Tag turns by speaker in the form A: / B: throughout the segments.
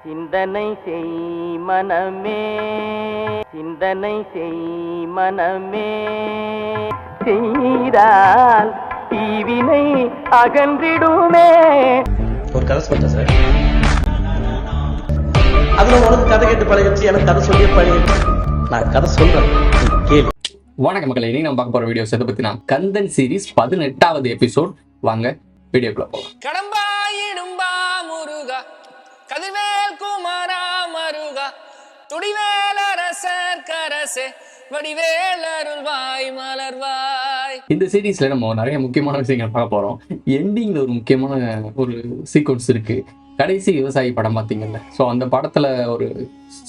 A: சிந்தனை செய் மனமே, சிந்தனை செய் மனமே, செய்தால் தீவினை அகன்றிடுமே.
B: ஒரு கதை சொல்றேன் சார். அதுல உனக்கு கதை கேட்டு பழகிடுச்சு, எனக்கு கதை சொல்லி பழகிடுச்சு. நான் கதை சொல்றேன், கேளு.
C: வணக்கம் மக்களே, இன்னைக்கு நம்ம பார்க்க போற வீடியோஸ் எதை பத்தினா கந்தன் சீரிஸ் 18வது எபிசோட். வாங்க வீடியோக்குள்ள போகலாம்.
D: கடம்பா இடும்பா முருகா, கதிர்வேல் குமாரா மருகா, துடிவேலரசர் கரசே, வடிவேல் அருள்வாய் மலர்வாய்.
C: இந்த சீரீஸ்ல நம்ம நிறைய முக்கியமான விஷயங்கள் பார்க்க போறோம். எண்டிங்ல ஒரு முக்கியமான ஒரு சீக்வன்ஸ் இருக்கு. கடைசி விவசாயி படம் பார்த்தீங்கல்ல, ஸோ அந்த படத்துல ஒரு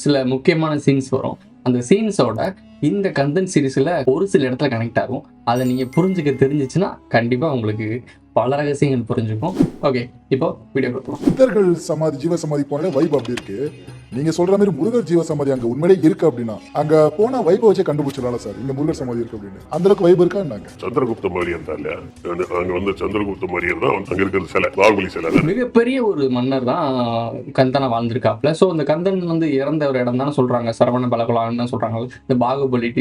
C: சில முக்கியமான சீன்ஸ் வரும். அந்த சீன்ஸோட இந்த கந்தன் சீரீஸ்ல ஒரு சில இடத்துல கனெக்ட் ஆகும். அதை நீங்க புரிஞ்சுக்க தெரிஞ்சிச்சுன்னா கண்டிப்பா உங்களுக்கு பல ரகசியங்கள் புரிஞ்சுக்கும். ஓகே, இப்போ வீடியோ கொடுப்போம்.
E: சித்தர்கள் சமாதி, ஜீவ சமாதி போன வைப் அப்படி இருக்கு. நீங்க சொல்ற மாதிரி முருகர் ஜீவ சமாதி அங்க உண்மையிலே இருக்கு அப்படின்னா அங்க போனா வைப்பை வச்சு கண்டுபிடிச்சிடலாம் சார், இங்க முருகர் சமாதி இருக்கு அப்படின்னு. அந்த அளவுக்கு வைப் இருக்கா?
F: சந்திரகுப்த மாரியர் தான் இல்லையா? அங்க வந்து சந்திரகுப்த மாரியர் தான் அங்க இருக்கிற சிலை, பாகுபலி சிலை.
C: மிகப்பெரிய ஒரு மன்னர் தான் கந்தனா வாழ்ந்திருக்காப்ல. ஸோ அந்த கந்தன் வந்து இறந்த ஒரு இடம் தானே சொல்றாங்க, சரவண பலகுலான்னு தான் சொல்றாங்க. இந்த பாகுபலி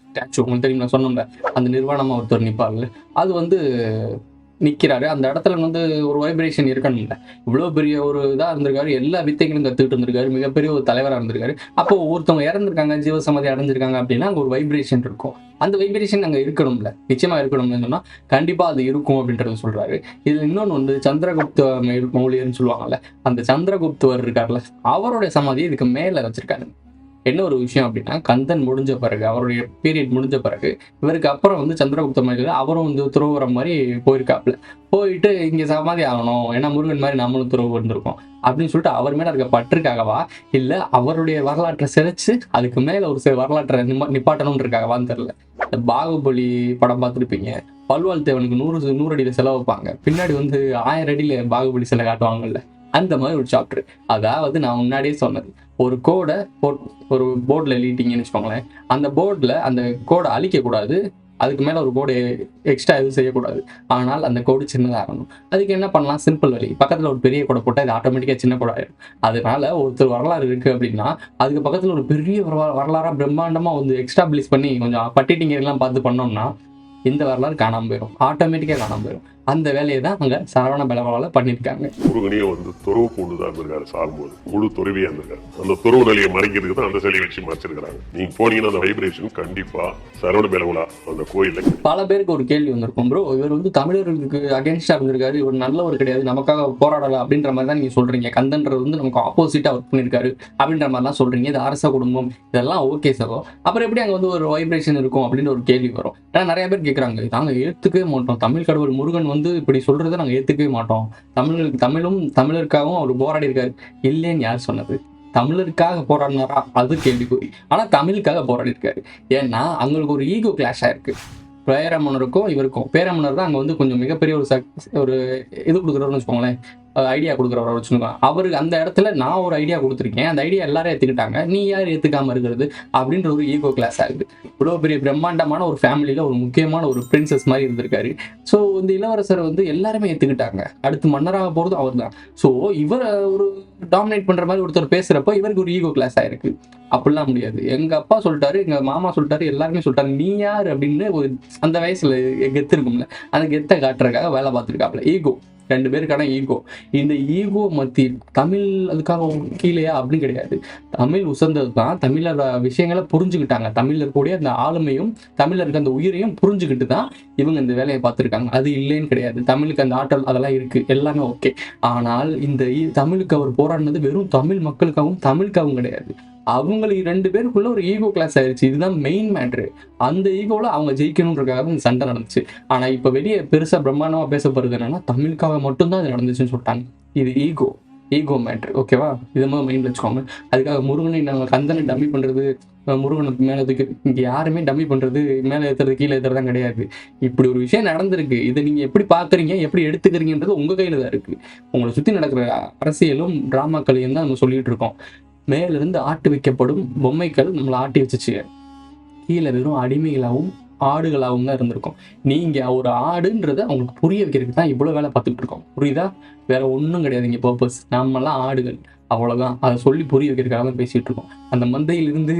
C: ஸ்டாச்சு உங்களுக்கு தெரியும், நான் சொன்னோம்ல, அந்த நிர்வாணமா ஒருத்தர் நிற்பார்ல, அது வந்து நிற்கிறாரு. அந்த இடத்துல வந்து ஒரு வைப்ரேஷன் இருக்கணும்ல. இவ்வளோ பெரிய ஒரு இதாக இருந்திருக்காரு, எல்லா வித்தைகளும் கற்றுக்கிட்டு இருந்திருக்காரு, மிகப்பெரிய ஒரு தலைவராக இருந்திருக்காரு. அப்போ ஒருத்தவங்க இறந்துருக்காங்க, ஜீவசமாதி அடைஞ்சிருக்காங்க அப்படின்னா அங்கே ஒரு வைப்ரேஷன் இருக்கும். அந்த வைப்ரேஷன் அங்கே இருக்கணும்ல, நிச்சயமா இருக்கணும்னு சொன்னால் கண்டிப்பாக அது இருக்கும் அப்படின்றத சொல்றாரு. இதில் இன்னொன்று வந்து சந்திரகுப்த மௌலியர்னு சொல்லுவாங்கல்ல, அந்த சந்திரகுப்தவர் இருக்கார்ல, அவருடைய சமாதியை இதுக்கு மேலே வச்சிருக்காரு. என்ன ஒரு விஷயம் அப்படின்னா, கந்தன் முடிஞ்ச பிறகு, அவருடைய பீரியட் முடிஞ்ச பிறகு, இவருக்கு அப்புறம் வந்து சந்திரகுப்த மௌலியர் அவரும் வந்து துறவுற மாதிரி போயிருக்காப்புல. போயிட்டு இங்கே சமாதி ஆகணும், ஏன்னா முருகன் மாதிரி நம்மளும் துறவு இருந்திருக்கோம் அப்படின்னு சொல்லிட்டு அவர் மேலே இருக்க பற்றுக்காகவா, இல்லை அவருடைய வரலாற்றை சிதைச்சு அதுக்கு மேலே ஒரு சில வரலாற்றை நிப்பாட்டணும்னு இருக்காகவான்னு தெரியல. இந்த பாகுபலி படம் பார்த்துருப்பீங்க, பல்வாள் தேவனுக்கு 100 அடியில் செலவு வைப்பாங்க, பின்னாடி வந்து 1000 அடியில் பாகுபலி சிலை காட்டுவாங்கல்ல, அந்த மாதிரி ஒரு சாப்டர். அதாவது நான் முன்னாடியே சொன்னது, ஒரு கோடை ஒரு போர்டில் எழுதிட்டீங்கன்னு வச்சுக்கோங்களேன், அந்த போர்டில் அந்த கோடை அழிக்கக்கூடாது, அதுக்கு மேலே ஒரு கோடு எக்ஸ்ட்ரா எதுவும் செய்யக்கூடாது, ஆனால் அந்த கோடு சின்னதாகணும். அதுக்கு என்ன பண்ணலாம்? சிம்பிள் வழி, பக்கத்தில் ஒரு பெரிய கோடை போட்டால் அது ஆட்டோமேட்டிக்காக சின்ன கோடை ஆயிடும். அதனால ஒருத்தர் வரலாறு இருக்குது அப்படின்னா அதுக்கு பக்கத்தில் ஒரு பெரிய வரலாறாக பிரம்மாண்டமாக வந்து எக்ஸ்டாப்ளிஷ் பண்ணி கொஞ்சம் பட்டிட்டிங்கெல்லாம் பார்த்து பண்ணோம்னா இந்த வரலாறு காணாமல் போயிடும், ஆட்டோமேட்டிக்காக காணாமல் போயிடும். அந்த வேலையை தான் அங்கே சரவண பலவால பண்ணியிருக்காங்க.
F: முருகனையே வந்து துறவு பூண்டு தான் இருந்திருக்காரு, சாகும்போது முழு துறவியா இருந்திருக்காரு. அந்த துறவு நிலையை மறைக்கிறதுக்கு தான் அந்த சிலையை வச்சு மறைச்சிருக்காங்க. நீங்க போனீங்கன்னா அந்த வைப்ரேஷன் கண்டிப்பா சரவண பலகுலா அந்த கோயில. பல
C: பேருக்கு ஒரு கேள்வி வந்திருக்கும், ப்ரோ இவர் வந்து தமிழர்களுக்கு அகேன்ஸ்டா இருந்திருக்காரு, இவர் நல்லவர் கிடையாது, நமக்காக போராடலாம் அப்படின்ற மாதிரி தான் நீங்க சொல்றீங்க. கந்தன்றது வந்து நமக்கு ஆப்போசிட்டா ஒர்க் பண்ணியிருக்காரு அப்படின்ற மாதிரிலாம் சொல்றீங்க. இது அரச குடும்பம், இதெல்லாம் ஓகே சார், அப்புறம் எப்படி அங்கே வந்து ஒரு வைப்ரேஷன் இருக்கும் அப்படின்னு ஒரு கேள்வி வரும். ஏன்னா நிறைய பேர் கேட்குறாங்க, நாங்கள் ஏற்றுக்கவே மாட்டோம், தமிழ் கடவுள் முருகன் வந்து இப்படி சொல்றதை நாங்கள் ஏற்றுக்கவே மாட்டோம், தமிழருக்காகவும் அவர் போராடி இருக்காரு. இல்லைன்னு யார் சொன்னது? தமிழருக்காக போராடினாரா? அது கேள்விக்குறி. ஆனா தமிழுக்காக போராடி இருக்காரு. ஏன்னா அவங்களுக்கு ஒரு ஈகோ கிளாஷ் ஆயிருக்கு. பேரமன்னருக்கும் இவருக்கும். பேரமன்னர் தான் அங்கே வந்து கொஞ்சம் மிகப்பெரிய ஒரு இது கொடுக்குறவர்னு வச்சுக்கோங்களேன், ஐடியா கொடுக்குறவரை வச்சுக்கோங்க. அவருக்கு அந்த இடத்துல நான் ஒரு ஐடியா கொடுத்துருக்கேன், அந்த ஐடியா எல்லாரும் ஏற்றுக்கிட்டாங்க, நீ யார் ஏற்றுக்காம இருக்கிறது அப்படின்ற ஒரு ஈகோ கிளாஸ் ஆகுது. இவ்வளோ பெரிய பிரம்மாண்டமான ஒரு ஃபேமிலியில் ஒரு முக்கியமான ஒரு பிரின்சஸ் மாதிரி இருந்திருக்காரு. ஸோ இந்த இளவரசரை வந்து எல்லாருமே ஏற்றுக்கிட்டாங்க. அடுத்து மன்னராக போகிறதும் அவர் தான். ஸோ இவரை ஒரு டாமினேட் பண்ணுற மாதிரி ஒருத்தர் பேசுகிறப்போ இவருக்கு ஒரு ஈகோ கிளாஸ் ஆயிருக்கு. அப்படிலாம் முடியாது. எங்கள் அப்பா சொல்லிட்டாரு, எங்கள் மாமா சொல்லிட்டாரு, எல்லாருமே சொல்லிட்டாரு, நீ யார் அப்படின்னு ஒரு அந்த வயசில் கெத்து இருக்கும்ல, அந்த கெத்தை காட்டுறதுக்காக வேலை பார்த்துருக்காப்புல. ஈகோ, 2 பேருக்கான ஈகோ. இந்த ஈகோ மத்தி தமிழ் அதுக்காக கீழேயா அப்படின்னு கிடையாது. தமிழ் உசந்தது தான். தமிழர் விஷயங்களை புரிஞ்சுக்கிட்டாங்க. தமிழில் இருக்கக்கூடிய அந்த ஆளுமையும் தமிழில் இருக்க அந்த உயிரையும் புரிஞ்சுக்கிட்டு தான் இவங்க இந்த வேலையை பார்த்துருக்காங்க. அது இல்லைன்னு கிடையாது. தமிழுக்கு அந்த ஆற்றல் அதெல்லாம் இருக்கு, எல்லாமே ஓகே. ஆனால் இந்த தமிழுக்கு அவர் போராடினது வெறும் தமிழ் மக்களுக்காகவும் தமிழுக்காகவும் கிடையாது. அவங்களுக்கு 2 பேருக்குள்ள ஒரு ஈகோ கிளாஸ் ஆயிடுச்சு. இதுதான் மெயின் மேட்ரு. அந்த ஈகோவில் அவங்க ஜெயிக்கணுன்றக்காக இந்த சண்டை நடந்துச்சு. ஆனால் இப்போ வெளியே பெருசாக பிரம்மாண்டமாக பேசப்படுறது என்னன்னா, தமிழுக்காக மட்டும்தான் இது நடந்துச்சுன்னு சொல்லிட்டாங்க. இது ஈகோ மேட்ரு, ஓகேவா? இதை மாதிரி மைண்ட் வச்சுக்கோங்க. அதுக்காக முருகனை நாங்கள் கந்தனை டம்மி பண்ணுறது, முருகனுக்கு மேலே இங்கே யாருமே டம்மி பண்ணுறது, மேலே ஏற்றுறது கீழே ஏற்றுறதான் கிடையாது. இப்படி ஒரு விஷயம் நடந்திருக்கு. இதை நீங்கள் எப்படி பார்க்குறீங்க, எப்படி எடுத்துக்கிறீங்கன்றது உங்கள் கையில் தான் இருக்குது. உங்களை சுற்றி நடக்கிற அரசியலும் ட்ராமாக்களையும் தான் நம்ம சொல்லிகிட்டு இருக்கோம். மேலிருந்து ஆட்டி வைக்கப்படும் பொம்மைகள் நம்மளை ஆட்டி வச்சுச்சு. கீழே வெறும் அடிமைகளாகவும் ஆடுகளாகவும் தான் இருந்திருக்கும். நீங்கள் ஒரு ஆடுன்றதை அவங்களுக்கு புரிய வைக்கிறதுக்கு தான் இவ்வளோ வேலை பார்த்துட்டு இருக்கோம். புரியுதா? வேற ஒன்றும் கிடையாது இங்கே பர்பஸ். நம்மலாம் ஆடுகள். அவ்வளவுதான். அதை சொல்லி புரிய வைக்கிறதுக்காக தான் பேசிட்டு இருக்கோம். அந்த மந்தையிலிருந்து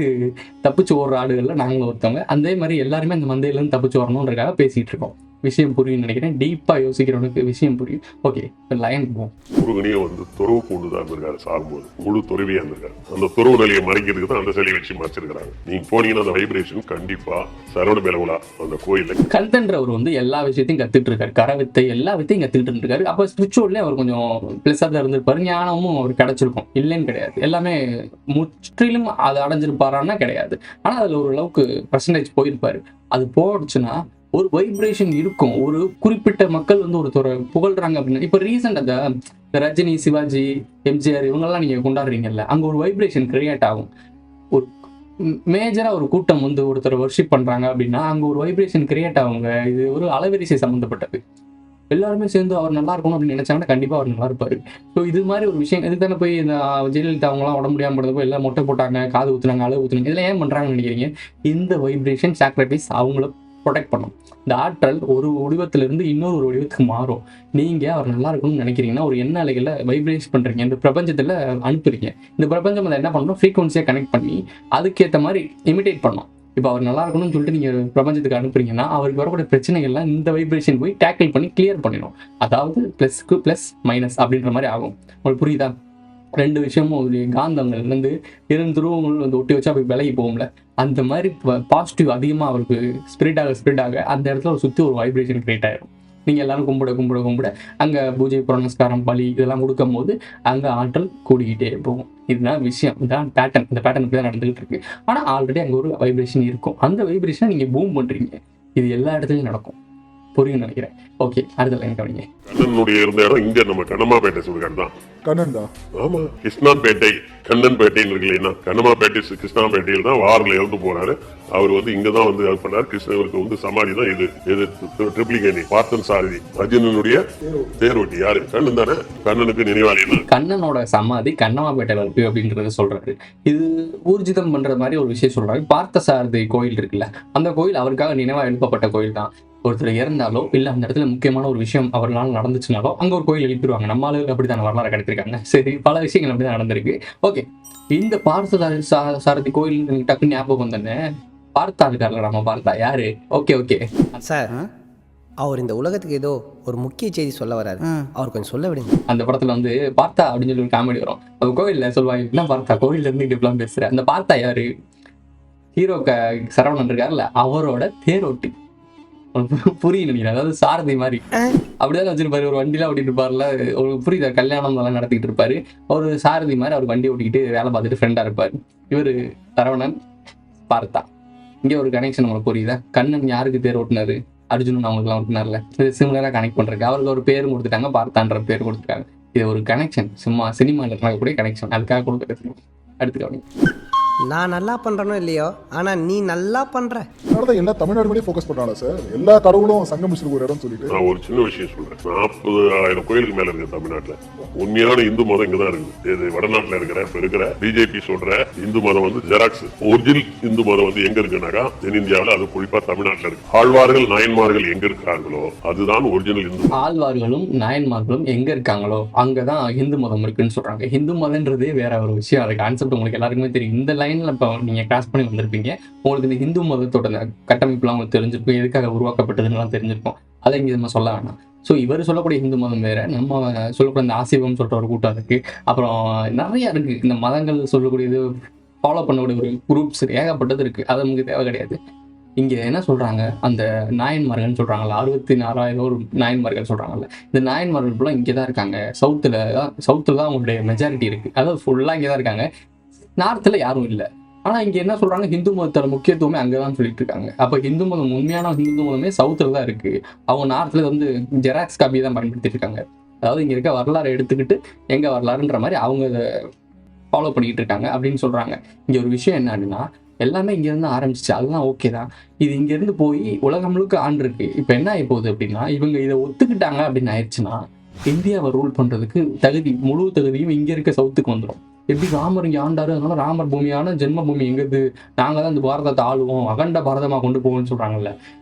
C: தப்பிச்சு ஓடுற ஆடுகள்ல நாங்களும் ஒருத்தவங்க. அதே மாதிரி எல்லாருமே அந்த மந்தையிலிருந்து தப்பிச்சு வரணுன்றதுக்காக பேசிட்டு இருக்கோம். விஷயம் புரியும் நினைக்கிறேன். டீப்பா யோசிக்கிறவனுக்கு விஷயம் புரியும். ஓகே, லைன் போவோம்.
F: முருகனையே வந்து துறவு பூண்டு தான் இருந்திருக்காரு சாகும்போது, முழு துறவியா இருந்திருக்காரு. அந்த துறவு நிலையை மறைக்கிறதுக்கு தான் அந்த சிலையை வச்சு மறைச்சிருக்காங்க. நீங்க போனீங்கன்னா அந்த வைப்ரேஷன் கண்டிப்பா சரவண பெலகுலா அந்த கோயில
C: கந்தன்றவர் வந்து எல்லா விஷயத்தையும் கத்துட்டு இருக்காரு. கரவித்தை எல்லா வித்தையும் கத்துட்டு இருக்காரு. அப்ப ஸ்பிரிச்சுவல்ல அவர் கொஞ்சம் பிளஸா தான் இருந்திருப்பாரு. ஞானமும் அவர் கிடைச்சிருக்கும், இல்லைன்னு கிடையாது. எல்லாமே முற்றிலும் அதை அடைஞ்சிருப்பாரான்னா கிடையாது. ஆனா அதுல ஒரு அளவுக்கு பர்சன்டேஜ் போயிருப்பாரு. அது போடுச்சுன்னா ஒரு வைப்ரேஷன் இருக்கும். ஒரு குறிப்பிட்ட மக்கள் வந்து ஒருத்தரை புகழ்றாங்க அப்படின்னா, இப்ப ரீசெண்ட் அந்த ரஜினி, சிவாஜி, எம்ஜிஆர் இவங்கெல்லாம் நீங்க கொண்டாடுறீங்கல்ல, அங்க ஒரு வைப்ரேஷன் கிரியேட் ஆகும். ஒரு மேஜரா ஒரு கூட்டம் வந்து ஒருத்தரை வர்ஷிப் பண்றாங்க அப்படின்னா அங்க ஒரு வைப்ரேஷன் கிரியேட் ஆகுங்க. இது ஒரு அலைவரிசை சம்பந்தப்பட்டது. எல்லாருமே சேர்ந்து அவர் நல்லா இருக்கணும் அப்படின்னு நினைச்சாங்கன்னா கண்டிப்பா அவர் நல்லா இருப்பாரு. ஸோ இது மாதிரி ஒரு விஷயம் இதுக்கு தானே போய் இந்த ஜெயலலிதா அவங்களாம் உடம்பு முடியாம போய் எல்லாம் மொட்டை போட்டாங்க, காது ஊத்துனாங்க, அளவு ஊத்துனாங்க. இதெல்லாம் ஏன் பண்றாங்கன்னு நினைக்கிறீங்க? இந்த வைப்ரேஷன் சாக்ரிஃபைஸ் அவங்கள ப்ரொடெக்ட் பண்ணும். இந்த ஆற்றல் ஒரு வடிவத்திலிருந்து இன்னொரு வடிவத்துக்கு மாறும். நீங்க அவர் நல்லா இருக்கணும்னு நினைக்கிறீங்கன்னா ஒரு எண்ண அலைகளை வைப்ரேட் பண்றீங்க, இந்த பிரபஞ்சத்துல அனுப்புறீங்க. இந்த பிரபஞ்சம் அதை என்ன பண்ணணும், ஃப்ரீக்வன்சியா கனெக்ட் பண்ணி அதுக்கேற்ற மாதிரி இமிடேட் பண்ணும். இப்போ அவர் நல்லா இருக்கணும்னு சொல்லிட்டு நீங்க பிரபஞ்சத்துக்கு அனுப்புறீங்கன்னா அவருக்கு வரக்கூடிய பிரச்சனைகள்லாம் இந்த வைப்ரேஷன் போய் டேக்கிள் பண்ணி கிளியர் பண்ணிடும். அதாவது பிளஸ்க்கு பிளஸ் மைனஸ் அப்படின்ற மாதிரி ஆகும். உங்களுக்கு புரியுதா? ரெண்டு விஷயமும் காந்தங்கள் வந்து இரண்டு துருவங்கள் வந்து ஒட்டி வச்சா போய் விலகி போகும்ல, அந்த மாதிரி பாசிட்டிவ் அதிகமாக அவருக்கு ஸ்பிரிட் ஆக அந்த இடத்துல ஒரு சுற்றி ஒரு வைப்ரேஷன் கிரியேட் ஆயிடும். நீங்கள் எல்லாரும் கும்பிட அங்கே பூஜை புரஸ்காரம் பலி இதெல்லாம் கொடுக்கும் போது அங்கே ஆற்றல் கூடிக்கிட்டே போகும். இதுதான் விஷயம், இதுதான் பேட்டர்ன். இந்த பேட்டர்ன் இப்படி தான் நடந்துகிட்டு இருக்கு. ஆனால் ஆல்ரெடி அங்கே ஒரு வைப்ரேஷன் இருக்கும். அந்த வைப்ரேஷனை நீங்கள் பூம் பண்ணுறீங்க. இது எல்லா இடத்துலையும் நடக்கும். புரியும் நினைக்கிறேன். ஓகே, அடுத்த லைன் கவனிங்க.
F: கண்ணனுடைய இருந்த இடம் இங்க நம்ம கண்ணமாப்பேட்டை சுடுகாடு தான்.
E: கண்ணன் தான்.
F: ஆமா, கிருஷ்ணாபேட்டை கண்ணன்பேட்டைன்னு இருக்கு இல்லைன்னா, கண்ணமாப்பேட்டை கிருஷ்ணாபேட்டையில் தான் வாரில் இறந்து போறாரு. அவர் வந்து இங்கதான் வந்து ஹெல்ப் பண்ணாரு. கிருஷ்ணருக்கு வந்து சமாதி தான் இது. இது ட்ரிப்ளிகேணி பார்த்தன் சாரதி அர்ஜுனனுடைய தேரோட்டி யாரு? கண்ணன் தானே. கண்ணனுக்கு நினைவாளி தான்.
C: கண்ணனோட சமாதி கண்ணமாப்பேட்டையில இருக்கு அப்படின்றத சொல்றாரு. இது ஊர்ஜிதம் பண்ற மாதிரி ஒரு விஷயம் சொல்றாரு. பார்த்த சாரதி கோயில் இருக்குல்ல, அந்த கோயில் அவருக்காக நினைவா எழுப்பப்பட்ட கோயில் தான். ஒருத்தர் இறந்தாலோ இல்ல அந்த இடத்துல முக்கியமான ஒரு விஷயம் அவர்களால் நடந்துச்சுனாலோ அங்க ஒரு கோயில் எழுப்பிடுவாங்க. நம்ம ஆளுக்கு அப்படித்தான வரலாறு கிடைத்திருக்காங்க. சரி, பல விஷயங்கள் அப்படிதான் நடந்திருக்கு. ஓகே, இந்த பார்த்த சாரதி கோயில் டக்குன்னு ஞாபகம் வந்தோன்னே பார்த்தா இருக்காருல்ல, நம்ம பார்த்தா யாரு? ஓகே
G: சார், அவர் இந்த உலகத்துக்கு ஏதோ ஒரு முக்கிய செய்தி சொல்ல வராரு. அவர் கொஞ்சம் சொல்ல விடுங்க.
C: அந்த படத்துல வந்து பார்த்தா அப்படின்னு சொல்லி ஒரு காமெடி வரும். அது கோயில்ல சொல்லுவாங்க, என்ன பார்த்தா கோயில்ல இருந்து இப்படிலாம் பேசுற. அந்த பார்த்தா யாரு? ஹீரோ சரவணன் இருக்காருல்ல, அவரோட தேரோட்டி. புரியும் நினைக்கிறேன். அதாவது சாரதி மாதிரி அப்படிதான் வச்சிருப்பாரு. ஒரு வண்டிலாம் ஓட்டிட்டு இருப்பாருல, ஒரு புரியுதா, கல்யாணம் எல்லாம் நடத்திட்டு இருப்பாரு. ஒரு சாரதி மாதிரி அவர் வண்டி ஓட்டிக்கிட்டு வேலை பார்த்துட்டு ஃப்ரெண்டா இருப்பாரு. இவரு சரவணன், பார்த்தா. இங்க ஒரு கனெக்ஷன் உங்களுக்கு புரியுதா? கண்ணன் யாருக்கு தேர் ஓட்டினாரு? அர்ஜுனன் அவங்களுக்குலாம் ஓட்டினார்ல. இது சிமிலரா கனெக்ட் பண்றாங்க. அவருக்கு ஒரு பேரும் கொடுத்துட்டாங்க, பார்த்தான்ற பேர் கொடுத்துருக்காங்க. இது ஒரு கனெக்ஷன், சும்மா சினிமாவில் இருக்கக்கூடிய கனெக்ஷன். அதுக்காக கொடுக்குறது. அடுத்து கவனிங்க.
G: நான் நல்லா பண்றேனோ இல்லையோ, ஆனா நீ நல்லா பண்ற.
E: அதனாலதான் எல்லா தமிழ்நாடு மேலேயும் ஃபோக்கஸ் பண்றாங்க சார். எல்லா கடவுளும் சங்கமிச்சிருக்க ஒரு இடம் சொல்லிட்டு.
F: நான் ஒரு சின்ன விஷயம் சொல்றேன். 40,000 கோயிலுக்கு மேல இருக்கு தமிழ்நாட்டுல. உண்மையான இந்து மதம் இங்கதான் இருக்குது. இது வடநாட்டுல இருக்கிற பிஜேபி சொல்ற இந்து மதம் வந்து ஜெராக்ஸ். ஒரிஜினல் இந்து மதம் வந்து எங்க இருக்குனாக்கா தென்னிந்தியாவில், அது குறிப்பா தமிழ்நாட்டுல இருக்கு. ஆழ்வார்கள் நாயன்மார்கள் எங்க இருக்காங்களோ அதுதான் ஒரிஜினல் இந்து.
C: ஆழ்வார்களும் நாயன்மார்களும் எங்க இருக்காங்களோ அங்கதான் இந்து மதம் இருக்குன்னு சொல்றாங்க. இந்து மதம்ன்றதே வேற ஒரு விஷயம். அது கான்செப்ட் உங்களுக்கு எல்லாருக்குமே தெரியும். இந்த லைன்ல இப்போ நீங்க கிராஸ் பண்ணி வந்திருப்பீங்க. உங்களுக்கு இந்த இந்து மதத்தோட கட்டமைப்புலாம் உங்களுக்கு தெரிஞ்சிருக்கும், எதுக்காக உருவாக்கப்பட்டதுன்னு தெரிஞ்சிருக்கும். அதை இங்க நம்ம சொல்ல வேணாம். ஸோ இவர் சொல்லக்கூடிய இந்து மதம் வேற, நம்ம சொல்லக்கூடிய இந்த ஆசிவம் சொல்ற ஒரு கூட்டம் இருக்கு. அப்புறம் நிறைய இருக்கு. இந்த மதங்கள் சொல்லக்கூடியது ஃபாலோ பண்ணக்கூடிய ஒரு குரூப்ஸ் ஏகப்பட்டது இருக்கு. அது நமக்கு தேவை கிடையாது. இங்க என்ன சொல்றாங்க, அந்த நாயன்மார்கள் சொல்றாங்கல்ல, 64,000 ஒரு நாயன்மார்கள் சொல்றாங்கல்ல, இந்த நாயன்மார்கள் ஃபுல்லா இங்கதான் இருக்காங்க. சவுத்துல தான் அவங்களுடைய மெஜாரிட்டி இருக்கு. அதாவது ஃபுல்லா இங்கதான் இருக்காங்க. நார்த்ல யாரும் இல்லை. ஆனா இங்க என்ன சொல்றாங்க, ஹிந்து மதத்தோட முக்கியத்துவமே அங்கதான் சொல்லிட்டு இருக்காங்க. அப்ப ஹிந்து மதம், உண்மையான ஹிந்து மதமே சவுத்துல தான் இருக்கு. அவங்க நார்த்ல வந்து ஜெராக்ஸ் காப்பியை தான் பயன்படுத்திட்டு இருக்காங்க. அதாவது இங்க இருக்க வரலாறு எடுத்துக்கிட்டு எங்க வரலாறுன்ற மாதிரி அவங்க அதை ஃபாலோ பண்ணிக்கிட்டு இருக்காங்க அப்படின்னு சொல்றாங்க. இங்க ஒரு விஷயம் என்ன அப்படின்னா, எல்லாமே இங்க இருந்து ஆரம்பிச்சிச்சு, அதெல்லாம் ஓகே தான். இது இங்க இருந்து போய் உலகம் முழுக்க ஆண்டு இருக்கு. இப்ப என்ன ஆகி போகுது அப்படின்னா, இவங்க இதை ஒத்துக்கிட்டாங்க அப்படின்னு ஆயிடுச்சுன்னா இந்தியாவை ரூல் பண்றதுக்கு முழு தகுதியும் இங்க இருக்க சவுத்துக்கு வந்துடும். எப்படி ராமர் இங்க ஆண்டாரு, அதனால ராமர் பூமியான ஜென்ம பூமி எங்கது, நாங்க தான் இந்த பாரதத்தை ஆளுவோம், அகண்ட பாரதமா கொண்டு போவோம்னு சொல்றாங்கல்ல.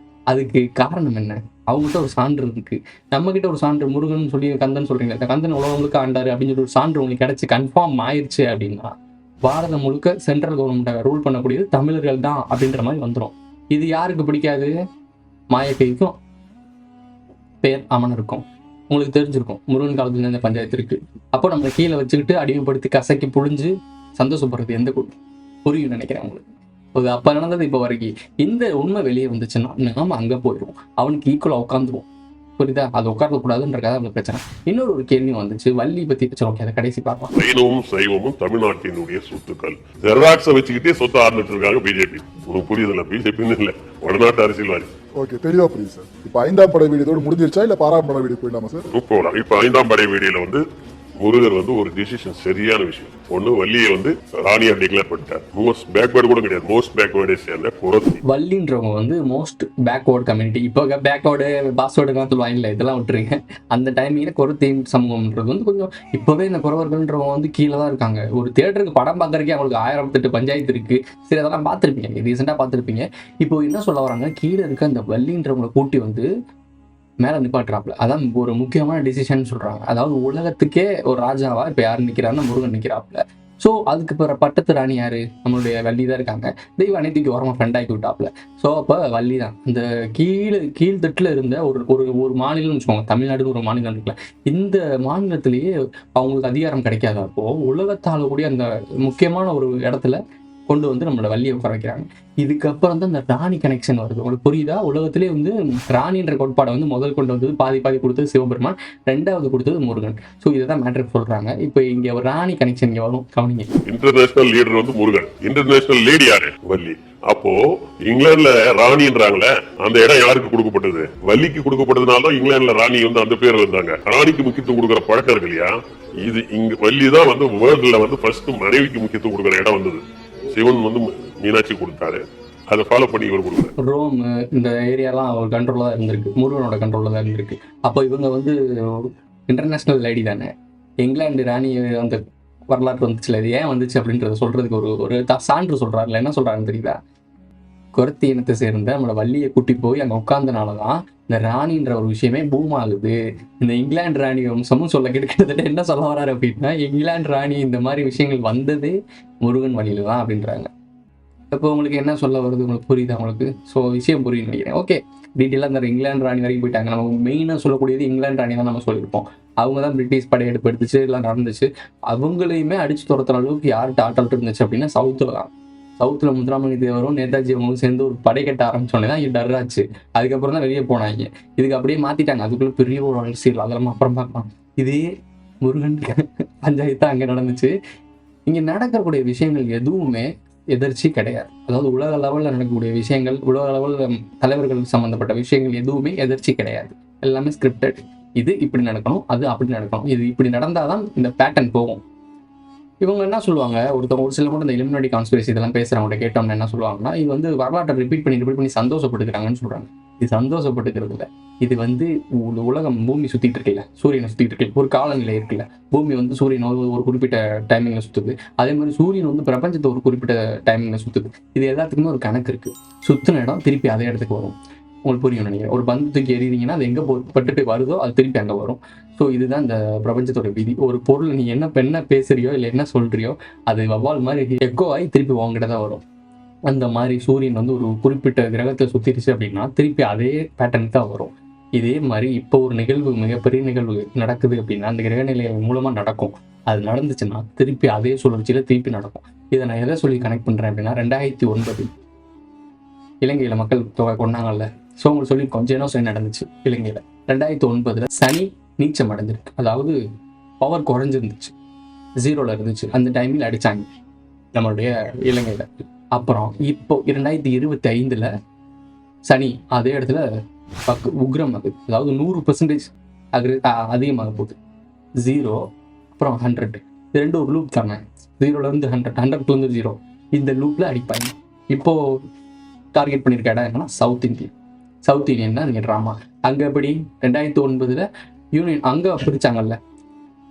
C: அதுக்கு காரணம் என்ன? அவங்ககிட்ட ஒரு சான்று இருக்கு, நம்ம கிட்ட ஒரு சான்று முருகன் சொல்லி கந்தன் சொல்றீங்க, இந்த கந்தன் உலகம் முழுக்க ஆண்டாரு அப்படின்னு சொல்லி ஒரு சான்று உங்களுக்கு கிடைச்சி கன்ஃபார்ம் ஆயிடுச்சு அப்படின்னா பாரதம் முழுக்க சென்ட்ரல் கவர்மெண்ட்டை ரூல் பண்ணக்கூடியது தமிழர்கள் தான் அப்படின்ற மாதிரி வந்துடும். இது யாருக்கு பிடிக்காது? மாயக்கைக்கும் பேர் அமன் இருக்கும். உங்களுக்கு தெரிஞ்சிருக்கும் முருகன் காலத்துல இந்த பஞ்சாயத்து இருக்கு. அப்போ நம்ம கீழே வச்சுக்கிட்டு அடிமைப்படுத்தி கசக்கி புழிஞ்சு சந்தோஷப்படுறது எந்த புரியும் நினைக்கிறேன் உங்களுக்கு. அப்ப நடந்தது இப்போ வரைக்கும் இந்த உண்மை வெளியே வந்துச்சுன்னா நாம அங்க போயிடுவோம், அவனுக்கு ஈக்குவலா உட்காந்துருவோம். புரியுதா? அது உட்கார்ந்து கூடாதுன்றக்காக அந்த பிரச்சனை. இன்னொரு ஒரு கேள்வி வந்துச்சு வள்ளி பத்தி. ஓகே, அதை கடைசி பார்க்கலாம்.
F: வைணவமும் சைவமும் தமிழ்நாட்டினுடைய சொத்துக்கள். ஜெராக்ஸை வச்சுக்கிட்டே சொத்து ஆரம்பிட்டு இருக்காங்க பிஜேபி. உங்களுக்கு புரியுதுல்ல? பிஜேபின்னு இல்ல, வடநாட்டு அரசியல்வாதி.
E: ஓகே, தெளிவா புரியுது சார். இப்ப 5ஆம் படை வீடியோட முடிஞ்சிருச்சா இல்ல 6ஆம் படை வீடியோ போயிடலாமா சார்?
F: போகலாம். இப்ப 5ஆம் படை வீடியோல வந்து முருகர் வந்து ஒரு டிசிஷன் சரியான விஷயம். ஒண்ணு, வள்ளியை வந்து ராணியா டிக்ளேர் பண்ணிட்டார். மோஸ்ட் பேக்வேர்டு கூட கிடையாது, மோஸ்ட் பேக்வேர்டே சேர்ந்த குரத்தி.
C: வள்ளின்றவங்க வந்து மோஸ்ட் பேக்வேர்டு கம்யூனிட்டி. இப்போ பேக்வேர்டு பாஸ்வேர்டுலாம் சொல்லுவாங்கல்ல, இதெல்லாம் விட்டுருங்க. அந்த டைமிங்ல குரத்தி சமூகம்ன்றது வந்து கொஞ்சம் இப்பவே இந்த குறவர்கள்ன்றவங்க வந்து கீழே தான் இருக்காங்க. ஒரு தியேட்டருக்கு படம் பார்க்கறதுக்கே அவங்களுக்கு 1008 பஞ்சாயத்து இருக்கு. சரி, அதெல்லாம் பார்த்துருப்பீங்க, ரீசெண்டா பார்த்துருப்பீங்க. இப்போ என்ன சொல்ல வராங்க, கீழே இருக்க அந்த வள்ளின்றவங்களை கூட்டி வந்து மேல நிப்பாட்டுறாப்புல. அதான் ஒரு முக்கியமான டிசிஷன் சொல்றாங்க. அதாவது உலகத்துக்கே ஒரு ராஜாவா இப்ப யாரு நிக்கிறாருன்னா முருகன் நிக்கிறாப்புல. ஸோ அதுக்கு பிற பட்டத்து ராணி யாரு? நம்மளுடைய வள்ளி தான் இருக்காங்க. தெய்வ அனைத்துக்கு ஓரமா ஃப்ரெண்ட் ஆக்கி விட்டாப்புல. ஸோ அப்போ வள்ளி தான் இந்த கீழ்த்தட்டுல இருந்த ஒரு மாநிலம்னு வச்சுக்கோங்க. தமிழ்நாடுன்னு ஒரு மாநிலம் இருக்குல்ல, இந்த மாநிலத்திலேயே அவங்களுக்கு அதிகாரம் கிடைக்காதப்போ உலகத்தால கூடிய அந்த முக்கியமான ஒரு இடத்துல கொண்டு வந்து நம்மளோட வள்ளியை உட்கார வைக்கிறாங்க. இதுக்கப்புறம் தான் இந்த ராணி கனெக்ஷன் வருது. உங்களுக்கு புரியுதா? உலகத்திலே வந்து ராணின்ற கோட்பாடை வந்து முதல் கொண்டு வந்தது பாதி கொடுத்தது சிவபெருமான், 2வது கொடுத்தது முருகன். ஸோ இதை தான் மேட்ரு சொல்றாங்க. இப்போ இங்க ஒரு ராணி கனெக்ஷன் இங்க வரும், கவனிங்க.
F: இன்டர்நேஷனல் லீடர் வந்து முருகன், இன்டர்நேஷனல் லேடி யாரு? வள்ளி. அப்போ இங்கிலாந்துல ராணின்றாங்களே, அந்த இடம் யாருக்கு கொடுக்கப்பட்டது? வள்ளிக்கு கொடுக்கப்பட்டதுனால இங்கிலாந்துல ராணி வந்து அந்த பேர் வந்தாங்க. ராணிக்கு முக்கியத்துவம் கொடுக்குற பழக்கம் இருக்கு இல்லையா? இது இங்க வள்ளி தான் வந்து வேர்ல்டுல வந்து ஃபர்ஸ்ட் மனைவிக்கு முக்கியத்துவம் கொடுக்குற இடம் வந்தது. சிவன் வந்து மீனாட்சி கொடுத்தாரு, அதை ஃபாலோ பண்ணி இவர் கொடுக்குறாரு.
C: ரோம் இந்த ஏரியாலாம் அவர் கண்ட்ரோல்ல தான் இருந்திருக்கு, முருகனோட கண்ட்ரோல்ல தான் இருந்திருக்கு. அப்போ இவங்க வந்து இன்டர்நேஷனல் லேடி தானே. இங்கிலாந்து ராணி அந்த வரலாற்று வந்துச்சுல, இது ஏன் வந்துச்சு அப்படின்றத சொல்றதுக்கு ஒரு சான்று சொல்றாருல. என்ன சொல்றாருன்னு தெரியுதா? குரத்தி இனத்தை சேர்ந்த நம்மளோட வள்ளியை கூட்டி போய் அங்க உட்கார்ந்தனாலதான் இந்த ராணின்ற ஒரு விஷயமே பூம் ஆகுது. இந்த இங்கிலாந்து ராணி வம்சமும் சொல்ல கிட்டத்தட்ட என்ன சொல்ல வராரு அப்படின்னா, இங்கிலாந்து ராணி இந்த மாதிரி விஷயங்கள் வந்ததே முருகன் வழியில தான் அப்படின்றாங்க. இப்போ உங்களுக்கு என்ன சொல்ல வருது? உங்களுக்கு புரியுதா உங்களுக்கு? ஸோ விஷயம் புரியுது நினைக்கிறேன். ஓகே, டீட்டெயிலாக இந்த இங்கிலாந்து ராணி வரைக்கும் போயிட்டாங்க. நம்ம மெயினாக சொல்லக்கூடியது இங்கிலாந்து ராணி தான் நம்ம சொல்லியிருப்போம். அவங்க தான் பிரிட்டிஷ் படையெடுப்பு எடுத்துச்சு, எல்லாம் நடந்துச்சு. அவங்களையுமே அடிச்சு துரத்துற அளவுக்கு யார்கிட்ட ஆட்டல் இருந்துச்சு அப்படின்னா சவுத்துல தான். சவுத்துல முத்துராமலிங்க தேவரும் நேதாஜி அவங்களும் சேர்ந்து ஒரு படை கட்ட ஆரம்பிச்சோன்னே தான் இது டர்ராச்சு. அதுக்கப்புறம் தான் வெளியே போனாங்க. இதுக்கு அப்படியே மாத்திட்டாங்க. அதுக்குள்ள பெரிய ஒரு அரசியல், அதெல்லாம் அப்புறம் பார்க்கலாம். இதே முருகன் பஞ்சாயத்து அங்கே நடந்துச்சு. இங்கே நடக்கக்கூடிய விஷயங்கள் எதுவுமே எதிர்ச்சி கிடையாது. அதாவது உலக லெவலில் நடக்கக்கூடிய விஷயங்கள், உலக லெவலில் தலைவர்கள் சம்மந்தப்பட்ட விஷயங்கள் எதுவுமே எதிர்ச்சி கிடையாது. எல்லாமே ஸ்கிரிப்டட். இது இப்படி நடக்கணும், அது அப்படி நடக்கணும். இது இப்படி நடந்தாதான் இந்த பேட்டர்ன் போகும். இவங்க என்ன சொல்லுவாங்க, ஒரு சில கூட இந்த இலுமினாட்டி கான்ஸ்பிரசி இதெல்லாம் பேசுறவங்க கேட்டோம்னா என்ன சொல்லுவாங்கன்னா, இது வந்து வரலாற்றை ரிப்பீட் பண்ணி சந்தோஷப்பட்டுக்கிறாங்கன்னு சொல்றாங்க. இது சந்தோஷப்பட்டுக்கிறது இல்லை. இது வந்து உலகம் பூமி சுத்திட்டு இருக்குல்ல, சூரியனை சுத்திட்டு இருக்கு, ஒரு காலநிலை இருக்குல்ல. பூமி வந்து சூரியன் ஒரு குறிப்பிட்ட டைமிங்ல சுத்துது. அதே மாதிரி சூரியன் வந்து பிரபஞ்சத்தை ஒரு குறிப்பிட்ட டைமிங்ல சுத்துது. இது எல்லாத்துக்குமே ஒரு கணக்கு இருக்கு. சுத்தின இடம் திருப்பி அதே இடத்துக்கு வரும். உங்களுக்கு புரியும் நினைக்கிறேன். ஒரு பந்து தூக்கி எறிறீங்கன்னா அது எங்க பட்டுட்டு வருதோ அது திருப்பி அங்க வரும். ஸோ இதுதான் இந்த பிரபஞ்சத்தோட விதி. ஒரு பொருள் நீ என்ன பேசுறியோ இல்லை என்ன சொல்றியோ அது வவ்வால் மாதிரி எக்கோ ஆகி திருப்பி உங்ககிட்ட தான் வரும். அந்த மாதிரி சூரியன் வந்து ஒரு குறிப்பிட்ட கிரகத்தை சுத்திடுச்சு அப்படின்னா திருப்பி அதே பேட்டர்னுக்கு தான் வரும். இதே மாதிரி இப்போ ஒரு நிகழ்வு, மிகப்பெரிய நிகழ்வு நடக்குது அப்படின்னா அந்த கிரகநிலை மூலமா நடக்கும். அது நடந்துச்சுன்னா திருப்பி அதே சுழற்சியில திருப்பி நடக்கும். இதை நான் எதை சொல்லி கனெக்ட் பண்றேன் அப்படின்னா 2009 இலங்கையில மக்கள் தொகை கொண்டாங்கல்ல. ஸோ உங்களுக்கு சொல்லி கொஞ்சம் ஜெனோசைட் நடந்துச்சு இலங்கையில. 2009 சனி நீச்சம் அடைஞ்சிருக்கு. அதாவது பவர் குறைஞ்சிருந்துச்சு, 0ல இருந்துச்சு. அந்த டைமில் அடிச்சாங்க நம்மளுடைய இலங்கையில. அப்புறம் இப்போ 2025 சனி அதே இடத்துல உக்ரம் ஆகுது. அதாவது 100% அதிகமாக போகுது. 0 அப்புறம் 100. இது ரெண்டு ஒரு லூப் தானே. 0ல இருந்து 100, 100ல இருந்து 0. இந்த லூப்ல அடிப்பாங்க. இப்போ டார்கெட் பண்ணியிருக்க இடம் என்னன்னா சவுத் இந்தியன் தான் நீங்க ட்ராமா. அங்க எப்படி 2009 யூனியன் அங்க பிரிச்சாங்கல்ல,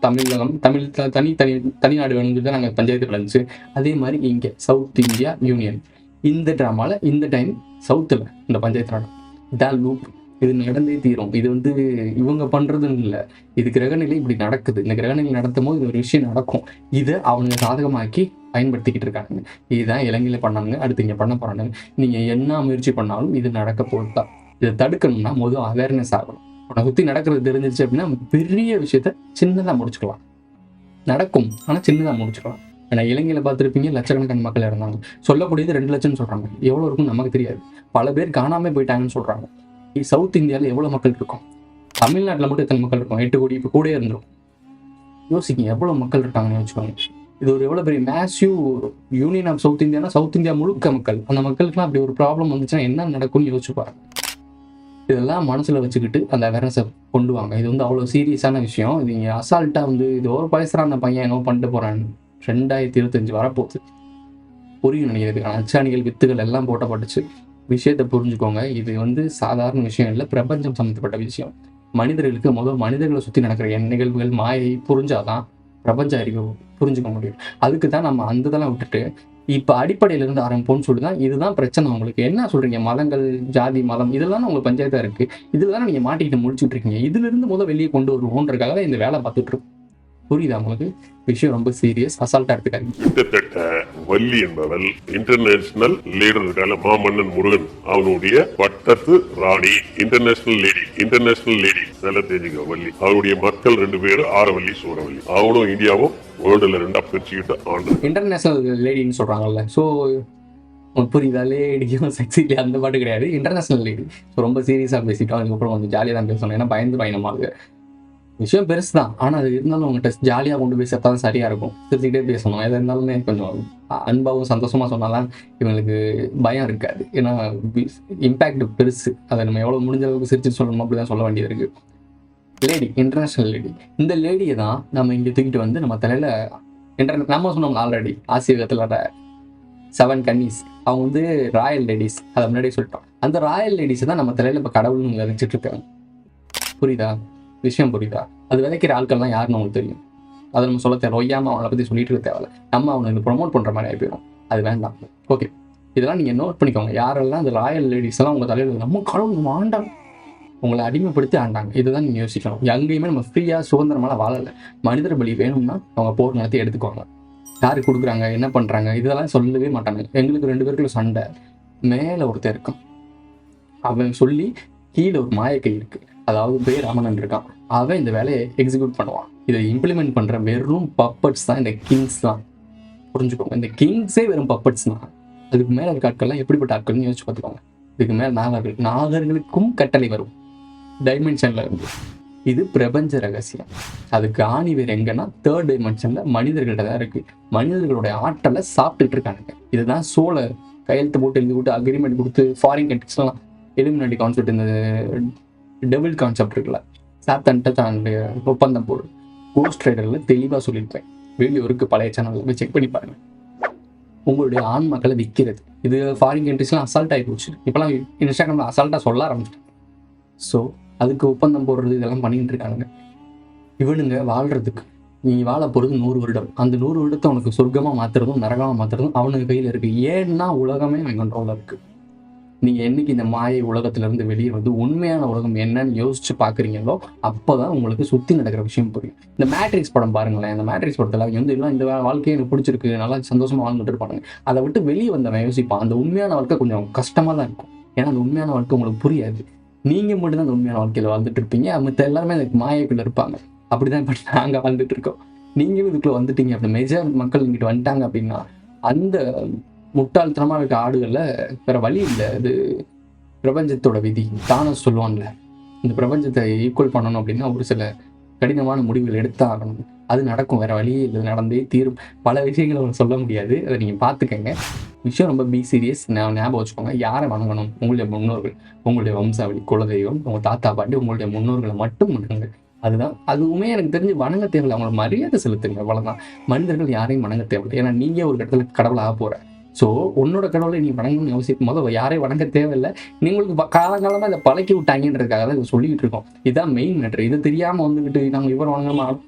C: தமிழகம் தனிநாடு வேணும்னு சொல்லி தான் நாங்கள் பஞ்சாயத்து நடந்துச்சு. அதே மாதிரி இங்க சவுத் இந்தியா யூனியன். இந்த ட்ராமால இந்த டைம் சவுத்துல இந்த பஞ்சாயத்து நடக்கும். இதான் லூப். இது நடந்தே தீரும். இது வந்து இவங்க பண்றதுன்னு இல்லை, இது கிரகநிலை இப்படி நடக்குது. இந்த கிரகநிலை நடத்தும் போது இது ஒரு விஷயம் நடக்கும். இதை அவங்க சாதகமாக்கி பயன்படுத்திக்கிட்டு இருக்காங்க. இதுதான் இலங்கையில பண்ணாங்க, அடுத்து இங்க பண்ண போறாங்க. நீங்க என்ன முயற்சி பண்ணாலும் இது நடக்க போகுதுதான். இதை தடுக்கணும்னா முதல் அவேர்னஸ் ஆகணும். உன்னை சுத்தி நடக்கிறது தெரிஞ்சிருச்சு அப்படின்னா பெரிய விஷயத்த சின்னதா முடிச்சுக்கலாம். நடக்கும், ஆனா சின்னதா முடிச்சுக்கலாம். ஏன்னா இலங்கையில பார்த்துருப்பீங்க, லட்சக்கணக்கான மக்கள் இறந்தாங்க. சொல்லக்கூடியது 2 லட்சம்னு சொல்றாங்க. எவ்வளவு இருக்குன்னு நமக்கு தெரியாது. பல பேர் காணாம போயிட்டாங்கன்னு சொல்றாங்க. சவுத் இந்தியாவில் எவ்வளவு மக்கள் இருக்கும், தமிழ்நாட்டில் மட்டும் எத்தனை மக்கள் இருக்கும்? 8 கோடி. இப்போ கூட இருந்துடும். யோசிக்கிங்க எவ்வளவு மக்கள் இருக்காங்கன்னு வச்சுக்கோங்க. இது ஒரு எவ்வளவு பெரிய மேசிவ் யூனியன் ஆஃப் சவுத் இந்தியானா, சவுத் இந்தியா முழுக்க மக்கள். அந்த மக்களுக்குலாம் அப்படி ஒரு ப்ராப்ளம் வந்துச்சுன்னா என்ன நடக்கும்னு யோசிச்சு பாருங்க. இதெல்லாம் மனசுல வச்சுக்கிட்டு அந்த அவேர்னஸை கொண்டு வாங்க. இது வந்து அவ்வளோ சீரியஸான விஷயம். இது நீங்கள் அசால்ட்டாக வந்து இது ஒரு பேசுகிறான் அந்த பையன் என்னவோ பண்ணிட்டு போகிறான்னு. 2025 வரப்போகுது, புரியும் நினைக்கிறது. அச்சாணிகள் வித்துகள் எல்லாம் போட்டப்பட்டுச்சு. விஷயத்தை புரிஞ்சுக்கோங்க. இது வந்து சாதாரண விஷயம் இல்லை, பிரபஞ்சம் சம்மந்தப்பட்ட விஷயம். மனிதர்களுக்கு மனிதர்களை சுற்றி நடக்கிற நிகழ்வுகள் மாயை புரிஞ்சாதான் பிரபஞ்ச அறிவு புரிஞ்சுக்க முடியும். அதுக்கு தான் நம்ம அந்த இதெல்லாம் விட்டுட்டு இப்போ அடிப்படையிலிருந்து ஆரம்பிப்போம்னு சொல்லி தான் இதுதான் பிரச்சனை. உங்களுக்கு என்ன சொல்றீங்க, மதங்கள், ஜாதி, மதம் இதெல்லாம் உங்களுக்கு பஞ்சாயத்தா இருக்கு. இதுல தான் நீங்க மாட்டிக்கிட்டு முடிச்சுட்டு இருக்கீங்க. இதுல இருந்து வெளியே கொண்டு வருவோன்றதுக்காக தான் இந்த வேலை பார்த்துட்டு இருக்கோம். புரியுதா உங்களுக்கு? விஷயம் ரொம்ப சீரியஸ், அசால்ட்டா எடுத்துக்காதீங்க.
F: கிட்டத்தட்ட வள்ளி என்பவள் இன்டர்நேஷனல் லீடர் இருக்கால, மாமன்னன் முருகன் அவனுடைய பட்டத்து ராணி. இன்டர்நேஷனல் லேடி நல்லா தெரிஞ்சுக்க. வள்ளி அவருடைய மக்கள் 2 பேரும் ஆரவள்ளி, சூரவள்ளி. அவனும் இந்தியாவும் வேர்ல்டுல 2ஆ பிரிச்சுக்கிட்டு ஆண்டு.
C: இன்டர்நேஷனல் லேடின்னு சொல்றாங்கல்ல, ஸோ புரியுதா? லேடிக்கும் செக்ஸிலி அந்த பாட்டு கிடையாது, இன்டர்நேஷனல் லேடி. ஸோ ரொம்ப சீரியஸாக பேசிட்டோம். அதுக்கப்புறம் கொஞ்சம் ஜாலியாக தான் பேசணும். ஏன்னா பயந்து பயணமாக விஷயம் பெருசு தான். ஆனால் அது இருந்தாலும் உங்கள்கிட்ட ஜாலியாக கொண்டு போய் சேர்த்தா தான் சரியாக இருக்கும். சிரிச்சுக்கிட்டே பேசணும். எதாக இருந்தாலுமே கொஞ்சம் அன்பாகவும் சந்தோஷமாக சொன்னாதான் இவங்களுக்கு பயம் இருக்காது. ஏன்னா இம்பேக்ட் பெருசு. அதை நம்ம எவ்வளோ முடிஞ்ச அளவுக்கு சிரிச்சு சொல்லணுமோ அப்படி தான் சொல்ல வேண்டியது இருக்குது. Lady, international lady. இந்த லேடியை தான் நம்ம இங்கே தூக்கிட்டு வந்து நம்ம தலையில் நம்ம சொன்னோம் ஆல்ரெடி. ஆசிரியத்தில் 7 கன்னிஸ் அவங்க வந்து ராயல் லேடிஸ். அதை முன்னாடியே சொல்லிட்டோம். அந்த ராயல் லேடிஸை தான் நம்ம தலையில் இப்போ கடவுள்னு விதைச்சிட்டு இருக்காங்க. புரியுதா? விஷயம் புரியுதா? அது விதைக்கிற ஆட்கள்லாம் யாருன்னு உங்களுக்கு தெரியும். அதை நம்ம சொல்ல தேவை. ஒய்யாமல் அவனை பற்றி சொல்லிட்டு இருக்க தேவையில்ல. நம்ம அவனை ப்ரொமோட் பண்ணுற மாதிரி ஆகிப்போம். அது வேண்டாம். ஓகே, இதெல்லாம் நீங்கள் நோட் பண்ணிக்கோங்க. யாரெல்லாம் அந்த ராயல் லேடிஸ் எல்லாம் உங்கள் தலையில் நம்ம கடவுள் ஆண்டாங்க, உங்களை அடிமைப்படுத்தி ஆண்டாங்க. இதுதான் நீங்கள் யோசிக்கணும். எங்கேயுமே நம்ம ஃப்ரீயாக சுதந்திரமான வாழலை. மனிதர் பலி வேணும்னா அவங்க போர் நடத்தி எடுத்துக்குவாங்க. யாரு கொடுக்குறாங்க, என்ன பண்ணுறாங்க, இதெல்லாம் சொல்லவே மாட்டாங்க. எங்களுக்கு 2 பேருக்குள்ள சண்டை. மேலே ஒருத்தர் இருக்கான், அவன் சொல்லி கீழே ஒரு மாயக்கை இருக்கு, அதாவது பேர் ராமனன் இருக்கான். அவன் இந்த வேலையை எக்ஸிக்யூட் பண்ணுவான். இதை இம்ப்ளிமெண்ட் பண்ணுற வெறும் பப்பட்ஸ் தான் இந்த கிங்ஸ் தான். புரிஞ்சுக்கோங்க, இந்த கிங்ஸே வெறும் பப்பட்ஸ் தான். அதுக்கு மேலே இருக்க ஆட்கள்லாம் எப்படிப்பட்ட ஆட்கள்னு யோசிச்சு பார்த்துக்கோங்க. இதுக்கு மேலே நாகர்களுக்கும் கட்டளை வரும் டைமென்ஷன்ல இருந்து. இது பிரபஞ்ச ரகசியம். அதுக்கு ஆணி வேறு எங்கன்னா 3rd டைமென்ஷன்ல மனிதர்கள்ட்ட தான் இருக்கு. மனிதர்களுடைய ஆற்றலை சாப்பிட்டுட்டு இருக்கானுங்க. இதுதான் சோழ கையெழுத்து போட்டு எழுதி விட்டு அக்ரிமெண்ட் கொடுத்து ஃபாரின் கண்ட்ரிஸ்லாம் எலிமினாட்டி கான்செப்ட், இந்த டெவில் கான்செப்ட் இருக்குல்ல, சாத்தன்ட்ட தான் ஒப்பந்தம் போடு. கோஸ்ட் ரைடரில் தெளிவாக சொல்லியிருப்பேன். வீடியோ இருக்கு, பழைய சேனலில் போய் செக் பண்ணி பாருங்க. உங்களுடைய ஆண் மக்களை விற்கிறது இது ஃபாரின் கண்ட்ரிஸ்லாம் அசால்ட் ஆகி போச்சு. இப்போலாம் இன்ஸ்டாகிராமில் அசால்ட்டாக சொல்ல ஆரம்பிச்சிட்டேன். ஸோ அதுக்கு ஒப்பந்தம் போடுறது இதெல்லாம் பண்ணிட்டு இருக்காங்க. இவனுங்க வாழ்றதுக்கு நீ வாழ போகிறது 100 வருடம். அந்த 100 வருடத்தை உனக்கு சொர்க்கமாக மாற்றுறதும் நரகமாக மாற்றுறதும் அவனுக்கு கையில் இருக்குது. ஏன்னா உலகமே அவன் கண்ட்ரோலில் இருக்குது. நீங்கள் என்னைக்கு இந்த மாயை உலகத்திலேருந்து வெளியே வந்து உண்மையான உலகம் என்னன்னு யோசிச்சு பார்க்குறீங்களோ அப்போ தான் உங்களுக்கு சுற்றி நடக்கிற விஷயம் புரியும். இந்த மேட்ரிக்ஸ் படம் பாருங்களேன். இந்த மேட்ரிக்ஸ் படத்தில் அவங்க வந்து எல்லாம் இந்த வாழ்க்கையை எனக்கு பிடிச்சிருக்கு, நல்லா சந்தோஷமாக வாழ்ந்துட்டு இருப்பாங்க. அதை விட்டு வெளியே வந்தவன் யோசிப்பான், அந்த உண்மையான வாழ்க்கை கொஞ்சம் கஷ்டமாக தான் இருக்கும். ஏன்னா அந்த உண்மையான வாழ்க்கை உங்களுக்கு புரியாது. நீங்கள் மட்டும்தான் அந்த உண்மையான வாழ்க்கையில் வாழ்ந்துட்டு இருப்பீங்க. மற்ற எல்லாருமே அந்த மாயக்குள்ளே இருப்பாங்க. அப்படிதான் இப்போ நாங்கள் வாழ்ந்துட்டு இருக்கோம். நீங்களும் இதுக்குள்ளே வந்துட்டீங்க. அப்படி மெஜார் மக்கள் இங்கிட்டு வந்துட்டாங்க அப்படின்னா அந்த முட்டாள்தனமாக இருக்க ஆடுகளில் வேற வழி இல்லை. அது பிரபஞ்சத்தோட விதி. தானே சொல்லுவான்ல, இந்த பிரபஞ்சத்தை ஈக்குவல் பண்ணணும் அப்படின்னா ஒரு சில கடினமான முடிவுகள் எடுத்தான் ஆகணும். அது நடக்கும், வேற வழியே இல்லை, நடந்தே தீரும். பல விஷயங்களை அவங்க சொல்ல முடியாது, அதை நீங்கள் பார்த்துக்கங்க. விஷயம் ரொம்ப பி சீரியஸ். ஞாபகம் வச்சுக்கோங்க. யாரை வணங்கணும்? உங்களுடைய முன்னோர்கள், உங்களுடைய வம்சாவளி, குலதெய்வம், உங்கள் தாத்தா பாட்டி, உங்களுடைய முன்னோர்களை மட்டும் வணங்குங்க. அதுதான். அதுவுமே எனக்கு தெரிஞ்சு வணங்க தேவையில்லை, அவங்களை மரியாதை செலுத்துங்க, அவ்வளோதான். மனிதர்கள் யாரையும் வணங்க தேவையில்லை. ஏன்னா நீங்கள் ஒரு இடத்துல கடவுளாக போகிற. ஸோ உன்னோட கடவுளை நீ வணங்கணும்னு அவசியம் முதல் யாரையும் வணங்க தேவையில்லை. நீங்களுக்கு காலங்காலமாக இதை பழக்கி விட்டாங்கன்றதுக்காக தான் இதை சொல்லிக்கிட்டு இருக்கோம். இதுதான் மெயின் மேட்ரு. இது தெரியாமல் வந்துக்கிட்டு நாங்கள் இவர் வணங்காமல்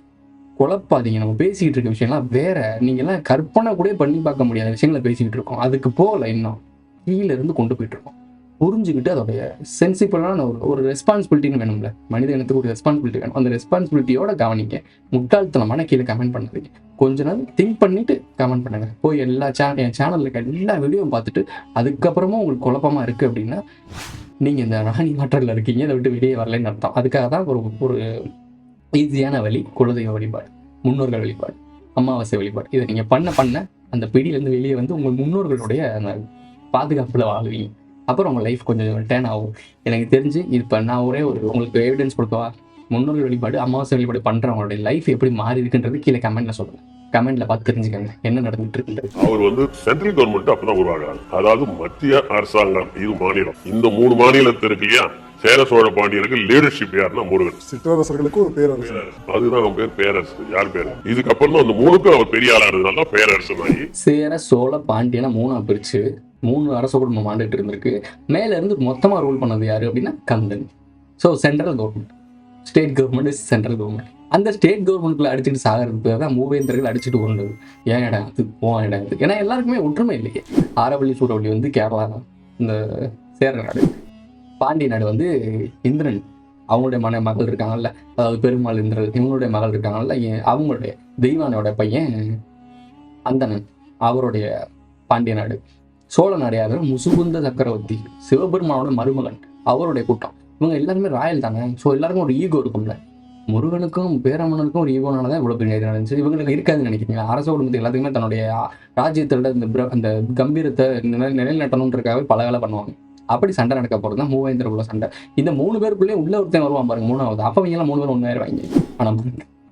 C: குழப்பாதீங்க. நம்ம பேசிக்கிட்டு இருக்க விஷயம்லாம் வேற. நீங்கள்லாம் கற்பனை கூட பண்ணி பார்க்க முடியாத விஷயங்களை பேசிக்கிட்டு இருக்கோம். அதுக்கு போகல, இன்னும் கீழே இருந்து கொண்டு போயிட்டு இருக்கோம். புரிஞ்சுக்கிட்டு அதோடைய சென்சிபிளான ஒரு ரெஸ்பான்சிபிலிட்டின்னு வேணும்ல, மனித இனத்துக்கு ஒரு ரெஸ்பான்சிபிலிட்டி வேணும். அந்த ரெஸ்பான்சிபிலிட்டியோட கவனிங்க. முட்டாள்தனமான கீழே கமெண்ட் பண்ணாதீங்க. கொஞ்ச நாள் திங்க் பண்ணிட்டு கமெண்ட் பண்ணுங்க. போய் என் சேனல்ல இருக்க எல்லா வீடியோவும் பார்த்துட்டு அதுக்கப்புறமா உங்களுக்கு குழப்பமா இருக்கு அப்படின்னா நீங்க இந்த ராணி மாற்றத்தில் இருக்கீங்க, அதை விட்டு வெளியே வரலன்னு அர்த்தம். அதுக்காக தான் ஒரு ஈஸியான வழி குலதெய்வ வழிபாடு, முன்னோர்கள் வழிபாடு, அமாவாசை வழிபாடு. இதை நீங்க பண்ண அந்த பிடியிலேருந்து வெளியே வந்து உங்கள் முன்னோர்களுடைய அந்த பாதுகாப்புல வாழ்வீங்க. அப்புறம் உங்கள் லைஃப் கொஞ்சம் டேர்ன் ஆகும். எனக்கு தெரிஞ்சு இப்போ நான் உங்களுக்கு எவிடன்ஸ் கொடுக்கவா? முன்னோர்கள் வழிபாடு, அமாவாசை வழிபாடு பண்ணுறவங்களுடைய லைஃப் எப்படி மாறி இருக்குன்றது கீழே கமெண்ட்ல சொல்லுங்க. கமெண்ட்ல பார்த்து தெரிஞ்சுக்கங்க என்ன நடந்துட்டு இருக்குன்றது.
F: அவர் வந்து சென்ட்ரல் கவர்மெண்ட் அப்பதான் உருவாகிறாங்க. அதாவது மத்திய அரசாங்கம், இது மாநிலம். இந்த 3 மாநிலத்திற்கு இல்லையா சேர சோழ பாண்டியருக்கு லீடர்ஷிப் யாருன்னா முருகன்.
E: சிற்றரசர்களுக்கு ஒரு பேரரசு,
F: அதுதான் அவன் பேர் பேரரசு. யார் பேரு? இதுக்கப்புறம் தான் அந்த 3க்கும் அவர் பெரிய ஆளா இருந்ததுனால பேரரசு ஆகி
C: சேர சோழ பாண்டியனை 3ஆ பிரிச்சு 3 அரச குடும்பம் ஆண்டுட்டு இருந்திருக்கு. மேல இருந்து மொத்தமா ரூல் பண்ணது யாரு அப்படின்னா Kandhan. So central government, state government is central government. அந்த ஸ்டேட் கவர்மெண்ட்ல அடிச்சுட்டு சாகிறது தான் மூவேந்தர்கள் அடிச்சுட்டு கொண்டது. ஏன் இடம் அது, போன் இடம் அது. ஏன்னா எல்லாருக்குமே ஒற்றுமை இல்லையே. ஆரவள்ளி சூரவள்ளி வந்து கேரளா, இந்த சேர நாடு. பாண்டிய நாடு வந்து இந்திரன், அவங்களுடைய மகள் இருக்காங்கல்ல, அதாவது பெருமாள் இந்திரன், இவங்களுடைய மகள் இருக்காங்கல்ல, அவங்களுடைய தெய்வானோட பையன் அந்தணன், அவருடைய பாண்டிய நாடு. சோழ நாடு யாரு? முசுகுந்த சக்கரவர்த்தி, சிவபெருமானோட மருமகன், அவருடைய கூட்டம். இவங்க எல்லாருமே ராயல் தானே. ஸோ எல்லாருக்கும் ஒரு ஈகோ இருக்கும்ல. முருகனுக்கும் பேரமனுக்கும் ஒரு ஈகோனாலதான் இவ்வளவு பெரிய இது நடந்துச்சு. இவங்களுக்கு இருக்காதுன்னு நினைக்கிறீங்களா? அரச குடும்பத்துக்கு எல்லாத்துக்குமே தன்னுடைய ராஜ்யத்தோட அந்த கம்பீரத்தை நிலைநாட்டணுன்றதுக்காகவே பல வேலை பண்ணுவாங்க. அப்படி சண்டை நடக்க போறது தான் மூவேந்தர் உள்ள சண்டை. இந்த 3 பேருக்குள்ளே உள்ள ஒருத்தன் வருவான் பாருங்க, 3வது. அப்ப இவங்க எல்லாம் 3 பேரும் ஒன்னாயிருவாங்க. ஆனா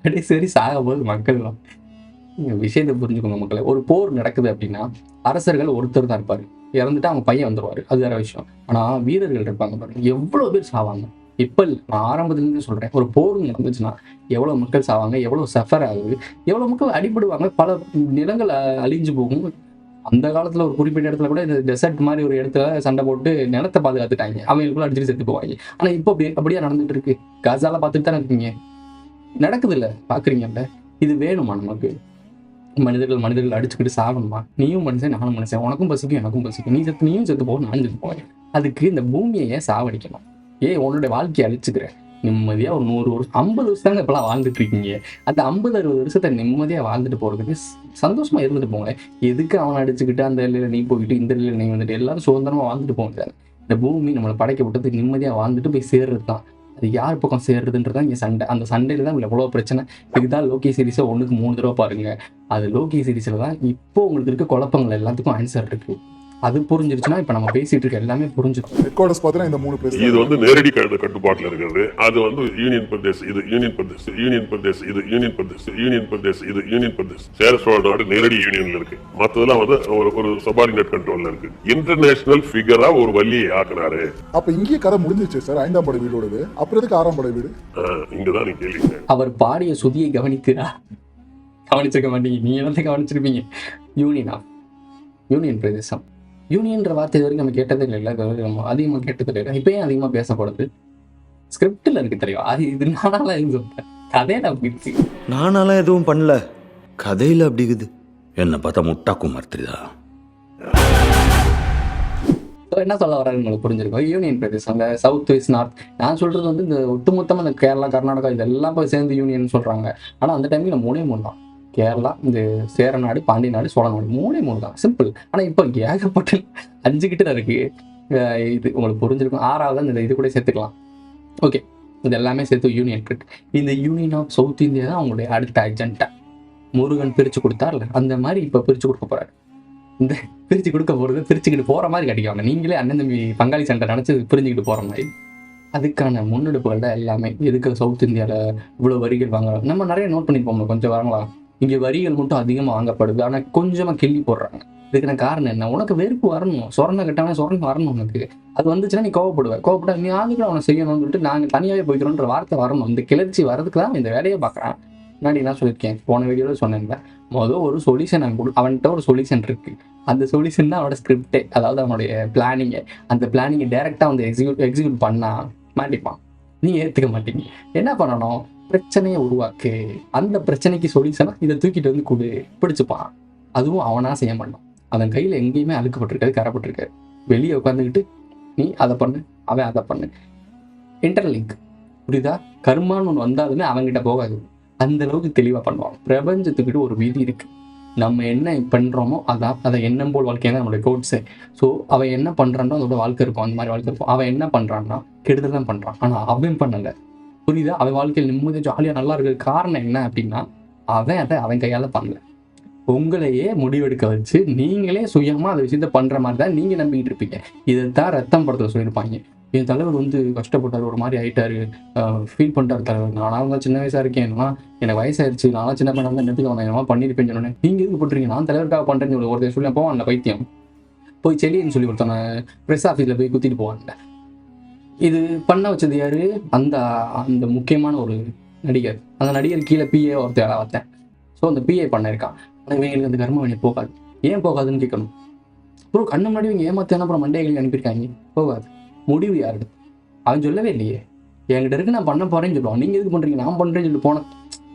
C: கடைசி சாக போது மக்கள் தான். விஷயத்தை புரிஞ்சுக்கோங்க மக்களே. ஒரு போர் நடக்குது அப்படின்னா அரசர்கள் ஒருத்தர் தான் இருப்பாரு, இறந்துட்டு அவங்க பையன் வந்துருவாரு, அது வேற விஷயம். ஆனா வீரர்கள் இருப்பாங்க பாருங்க, எவ்வளவு பேர் சாவாங்க. இப்ப நான் ஆரம்பத்துல இருந்து சொல்றேன், ஒரு போர் நடந்துச்சுன்னா எவ்வளவு மக்கள் சாவாங்க, எவ்வளவு சஃபர் ஆகுது, எவ்வளவு மக்கள் அடிபடுவாங்க, பல நிலங்கள் அழிஞ்சு போகும். அந்த காலத்துல ஒரு குறிப்பிட்ட இடத்துல கூட இந்த டெசர்ட் மாதிரி ஒரு இடத்துல சண்டை போட்டு நிலத்தை பாதுகாத்துட்டாங்க, அவங்களுக்குள்ள அடிச்சுட்டு செத்து போவாங்க. ஆனா இப்போ அப்படியே நடந்துட்டு இருக்கு. காசால பார்த்துட்டு தானே இருக்கீங்க, நடக்குது இல்ல, பாக்குறீங்கல்ல. இது வேணுமா நமக்கு? மனிதர்கள் அடிச்சுக்கிட்டு சாகணுமா? நீயும் மனுஷன் நானும் மனுஷன், உனக்கும் பசிக்கும் எனக்கும் பசிக்கும், நீயும் செத்து போக நானும் செத்து போவேன். அதுக்கு இந்த பூமியை ஏன் சாவடிக்கணும்? உன்னுடைய வாழ்க்கையை அழிச்சுக்கிற. நிம்மதியா ஒரு 100 வருஷம் 50 வருஷம் தாங்க இப்பெல்லாம் வாழ்ந்துட்டு இருக்கீங்க. அந்த 50-60 வருஷத்தை நிம்மதியா வாழ்ந்துட்டு போறதுக்கு சந்தோஷமா இருந்துட்டு போங்க. எதுக்கு அவனை அடிச்சுக்கிட்டு அந்த இல்லையில நீ போய்கிட்டு இந்த இல்லையில நீ வந்துட்டு எல்லாரும் சுதந்திரமா வாழ்ந்துட்டு போங்க. இந்த பூமி நம்மளை படைக்கப்பட்டது நிம்மதியா வாழ்ந்துட்டு போய் சேர்றது தான். அது யார் பக்கம் சேர்றதுன்றதான் இங்கே சண்டை. அந்த சண்டையில தான் எவ்வளோ பிரச்சனை. இதுதான் லோகி சீரிஸை 1க்கு 3 தடவை பாருங்க. அது லோகி சீரிஸ்ல தான் இப்போ உங்களுக்கு இருக்க குழப்பங்கள் எல்லாத்துக்கும் ஆன்சர் இருக்கு. அது புரிஞ்சிருச்சுன்னா இப்ப நம்ம பேசிட்டு இருக்க எல்லாமே புரிஞ்சிடும்.
E: ஹெட்குவார்ட்டர்ஸ் பார்த்தா இந்த 3 பிளேஸ்
F: இது வந்து நேரடி கட்டுப்பாட்டுல இருக்கிறது. அது வந்து யூனியன் பிரதேஷ், இது யூனியன் பிரதேஷ், யூனியன் பிரதேஷ், இது யூனியன் பிரதேஷ், யூனியன் பிரதேஷ், இது யூனியன் பிரதேஷ். சேர சோழ நாடு நேரடி யூனியன்ல இருக்கு. மத்ததெல்லாம் வந்து ஒரு சபார்டினேட் கண்ட்ரோல்ல இருக்கு. இன்டர்நேஷனல் ஃபிகரா ஒரு வழியை ஆக்குனாரு.
E: அப்ப இங்கேயே கதை முடிஞ்சிச்சு சார். 5ஆம் படை வீடோடது. அப்புறம் எதுக்கு 6ஆம் படை வீடு?
F: இங்கதான் நீ கேள்வி.
C: அவர் பாடிய சுதியை கவனிச்சிருக்க மாட்டீங்க. நீங்க என்ன கவனிச்சிருப்பீங்க? யூனியன் பிரதேசம். யூனியன்ற வார்த்தை வரைக்கும் நம்ம கேட்டதே இல்லை, நம்ம அதிகமாக கேட்டது இல்லை. இப்பயும் அதிகமாக பேசப்படுது. ஸ்கிரிப்டில் இருக்கு தெரியும். அது இது நானாலாம் எதுவும் சொல்றேன், கதையில அப்படி இருக்கு.
H: நானாலாம் எதுவும் பண்ணல, கதையில அப்படி இருக்குது. என்ன பார்த்தா முட்டா குமார் தெரியுதா?
C: என்ன சொல்ல வராது உங்களுக்கு புரிஞ்சிருக்கும். யூனியன் பிரதேசம், அந்த சவுத் வெஸ்ட் நார்த். நான் சொல்றது வந்து இந்த ஒட்டுமொத்தமாக இந்த கேரளா கர்நாடகா இதெல்லாம் போய் சேர்ந்து யூனியன் சொல்றாங்க. ஆனால் அந்த டைம்ல 3 தான். கேரளா, இந்த சேர நாடு, பாண்டிய நாடு, சோழ நாடு, 3 தான். சிம்பிள். ஆனால் இப்போ ஏகப்பட்ட 5 கிட்ட இருக்கு. இது உங்களுக்கு புரிஞ்சிருக்கும். 6வது இந்த இது கூட சேர்த்துக்கலாம். ஓகே, இது எல்லாமே சேர்த்து யூனியன் இருக்கு. இந்த யூனியன் ஆஃப் சவுத் இந்தியா தான் அவங்களுடைய அடுத்த அஜெண்டா. முருகன் பிரிச்சு கொடுத்தார்ல, அந்த மாதிரி இப்போ பிரிச்சு கொடுக்க போறாரு. இந்த பிரிச்சு கொடுக்க போறது பிரிச்சுக்கிட்டு போற மாதிரி கிடைக்காங்க. நீங்களே அண்ணன் தம்பி பங்காளி சண்டை நினைச்சு பிரிஞ்சுக்கிட்டு போற மாதிரி. அதுக்கான முன்னெடுப்புகள் தான் எல்லாமே. எதுக்கு சவுத் இந்தியாவில் இவ்வளோ வரிகள் வாங்குறாங்க? நம்ம நிறைய நோட் பண்ணிப்போம். கொஞ்சம் வாங்கலாம். இங்கே வரிகள் மட்டும் அதிகமாக வாங்கப்படுது, ஆனால் கொஞ்சமாக கிள்ளி போடுறாங்க. இதுக்கான காரணம் என்ன? உனக்கு வெறுப்பு வரணும். சொரணை கட்டாமல் சொரணை வரணும் உனக்கு. அது வந்துச்சுன்னா நீ கோவப்பட நீ ஆளுக்கு அவனை செய்யணும்னு சொல்லிட்டு நாங்கள் தனியாகவே போய்க்கிறோன்ற வார்த்தை வரணும். இந்த கிளர்ச்சி வரதுக்கு தான் இந்த வேலையை பார்க்குறேன். முன்னாடி நான் சொல்லியிருக்கேன், போன வீடியோவில் சொன்னேன்ல, ஒரு சொல்யூஷன் அவன்கிட்ட ஒரு சொல்யூஷன் இருக்கு. அந்த சொல்யூஷன் தான் அவனோட ஸ்கிரிப்டே, அதாவது அவனுடைய பிளானிங்கை. அந்த பிளானிங்கை டைரெக்டாக வந்து எக்ஸிக்யூட் பண்ணா மாட்டிப்பான். நீ ஏற்றுக்க மாட்டீங்க. என்ன பண்ணணும்? பிரச்சனையை உருவாக்கு. அந்த பிரச்சனைக்கு சொல்யூஷனா இதை தூக்கிட்டு வந்து கொடு, பிடிச்சுப்பான். அதுவும் அவனா செய்ய மாட்டான். அதன் கையில் எங்கேயுமே அழுக்கப்பட்டிருக்காது, கரப்பட்டிருக்காரு. வெளியே உட்காந்துக்கிட்டு நீ அதை பண்ணு, அவன் அதை பண்ணு. இன்டர்லிங்க், புரியுதா? கர்மான்னு ஒன்று வந்தாலுமே அவங்ககிட்ட போகாது. அந்த அளவுக்கு தெளிவாக பண்ணுவான். பிரபஞ்சத்துக்கிட்ட ஒரு விதி இருக்கு. நம்ம என்ன பண்ணுறோமோ அதை எண்ணம் போல் வாழ்க்கை தான் நம்மளுடைய கோட்ஸு. ஸோ அவன் என்ன பண்ணுறானோ அதோட வாழ்க்கை இருக்கும், அந்த மாதிரி வாழ்க்கை இருக்கும். அவன் என்ன பண்ணுறான்னா கெடுதல் தான் பண்ணுறான், ஆனால் அவன் பண்ணலை. புரியுதா? அவன் வாழ்க்கையில் நிம்மதியாக ஜாலியாக நல்லா இருக்கிற காரணம் என்ன அப்படின்னா அவன் கையால் பண்ணல. உங்களையே முடிவெடுக்க வச்சு நீங்களே சுயமாக அந்த விஷயத்த பண்ணுற மாதிரி தான் நீங்கள் நம்பிக்கிட்டு இருப்பீங்க. இதைத்தான் ரத்தம் படத்தில் சொல்லியிருப்பாங்க. என் தலைவர் வந்து கஷ்டப்பட்டார், ஒரு மாதிரி ஆகிட்டாரு, ஃபீல் பண்ணிட்டார் தலைவர். நானும் தான் சின்ன வயசாக இருக்கேன்னா எனக்கு வயசாயிருச்சு, நானும் சின்ன பையனாக தான் நெட்டுக்கு அவனை என்னமா பண்ணியிருப்பேன்னு சொன்னேன். நீங்கள் எதுக்கு பண்ணுறீங்க? நான் தலைவருக்காக பண்ணுறேன்னு சொல்லி ஒருத்தர் சொல்லி போவான். அந்த பைத்தியம் போய் செல்லின்னு சொல்லி ஒருத்தனை ப்ரெஸ் ஆஃபீஸில் போய் குத்திட்டு போவான்ல. இது பண்ண வச்சது யாரு? அந்த முக்கியமான ஒரு நடிகர். அந்த நடிகர் கீழே பிஏ ஒருத்தர் பார்த்தேன். ஸோ அந்த பிஏ பண்ணியிருக்கான். ஆனால் இவங்களுக்கு அந்த கர்ம வினை போகாது. ஏன் போகாதுன்னு கேட்கணும். ப்ரோ கண்ணு முன்னாடி இவங்க ஏமாத்தான அப்புறம் மண்டைகளுக்கு அனுப்பியிருக்காங்க, போகாது. முடிவு யாரு? அவன் சொல்லவே இல்லையே. என்கிட்ட இருக்கு, நான் பண்ண போறேன்னு சொல்லுவான். நீங்க எதுக்கு பண்றீங்க? நான் பண்றேன்னு சொல்லிட்டு போன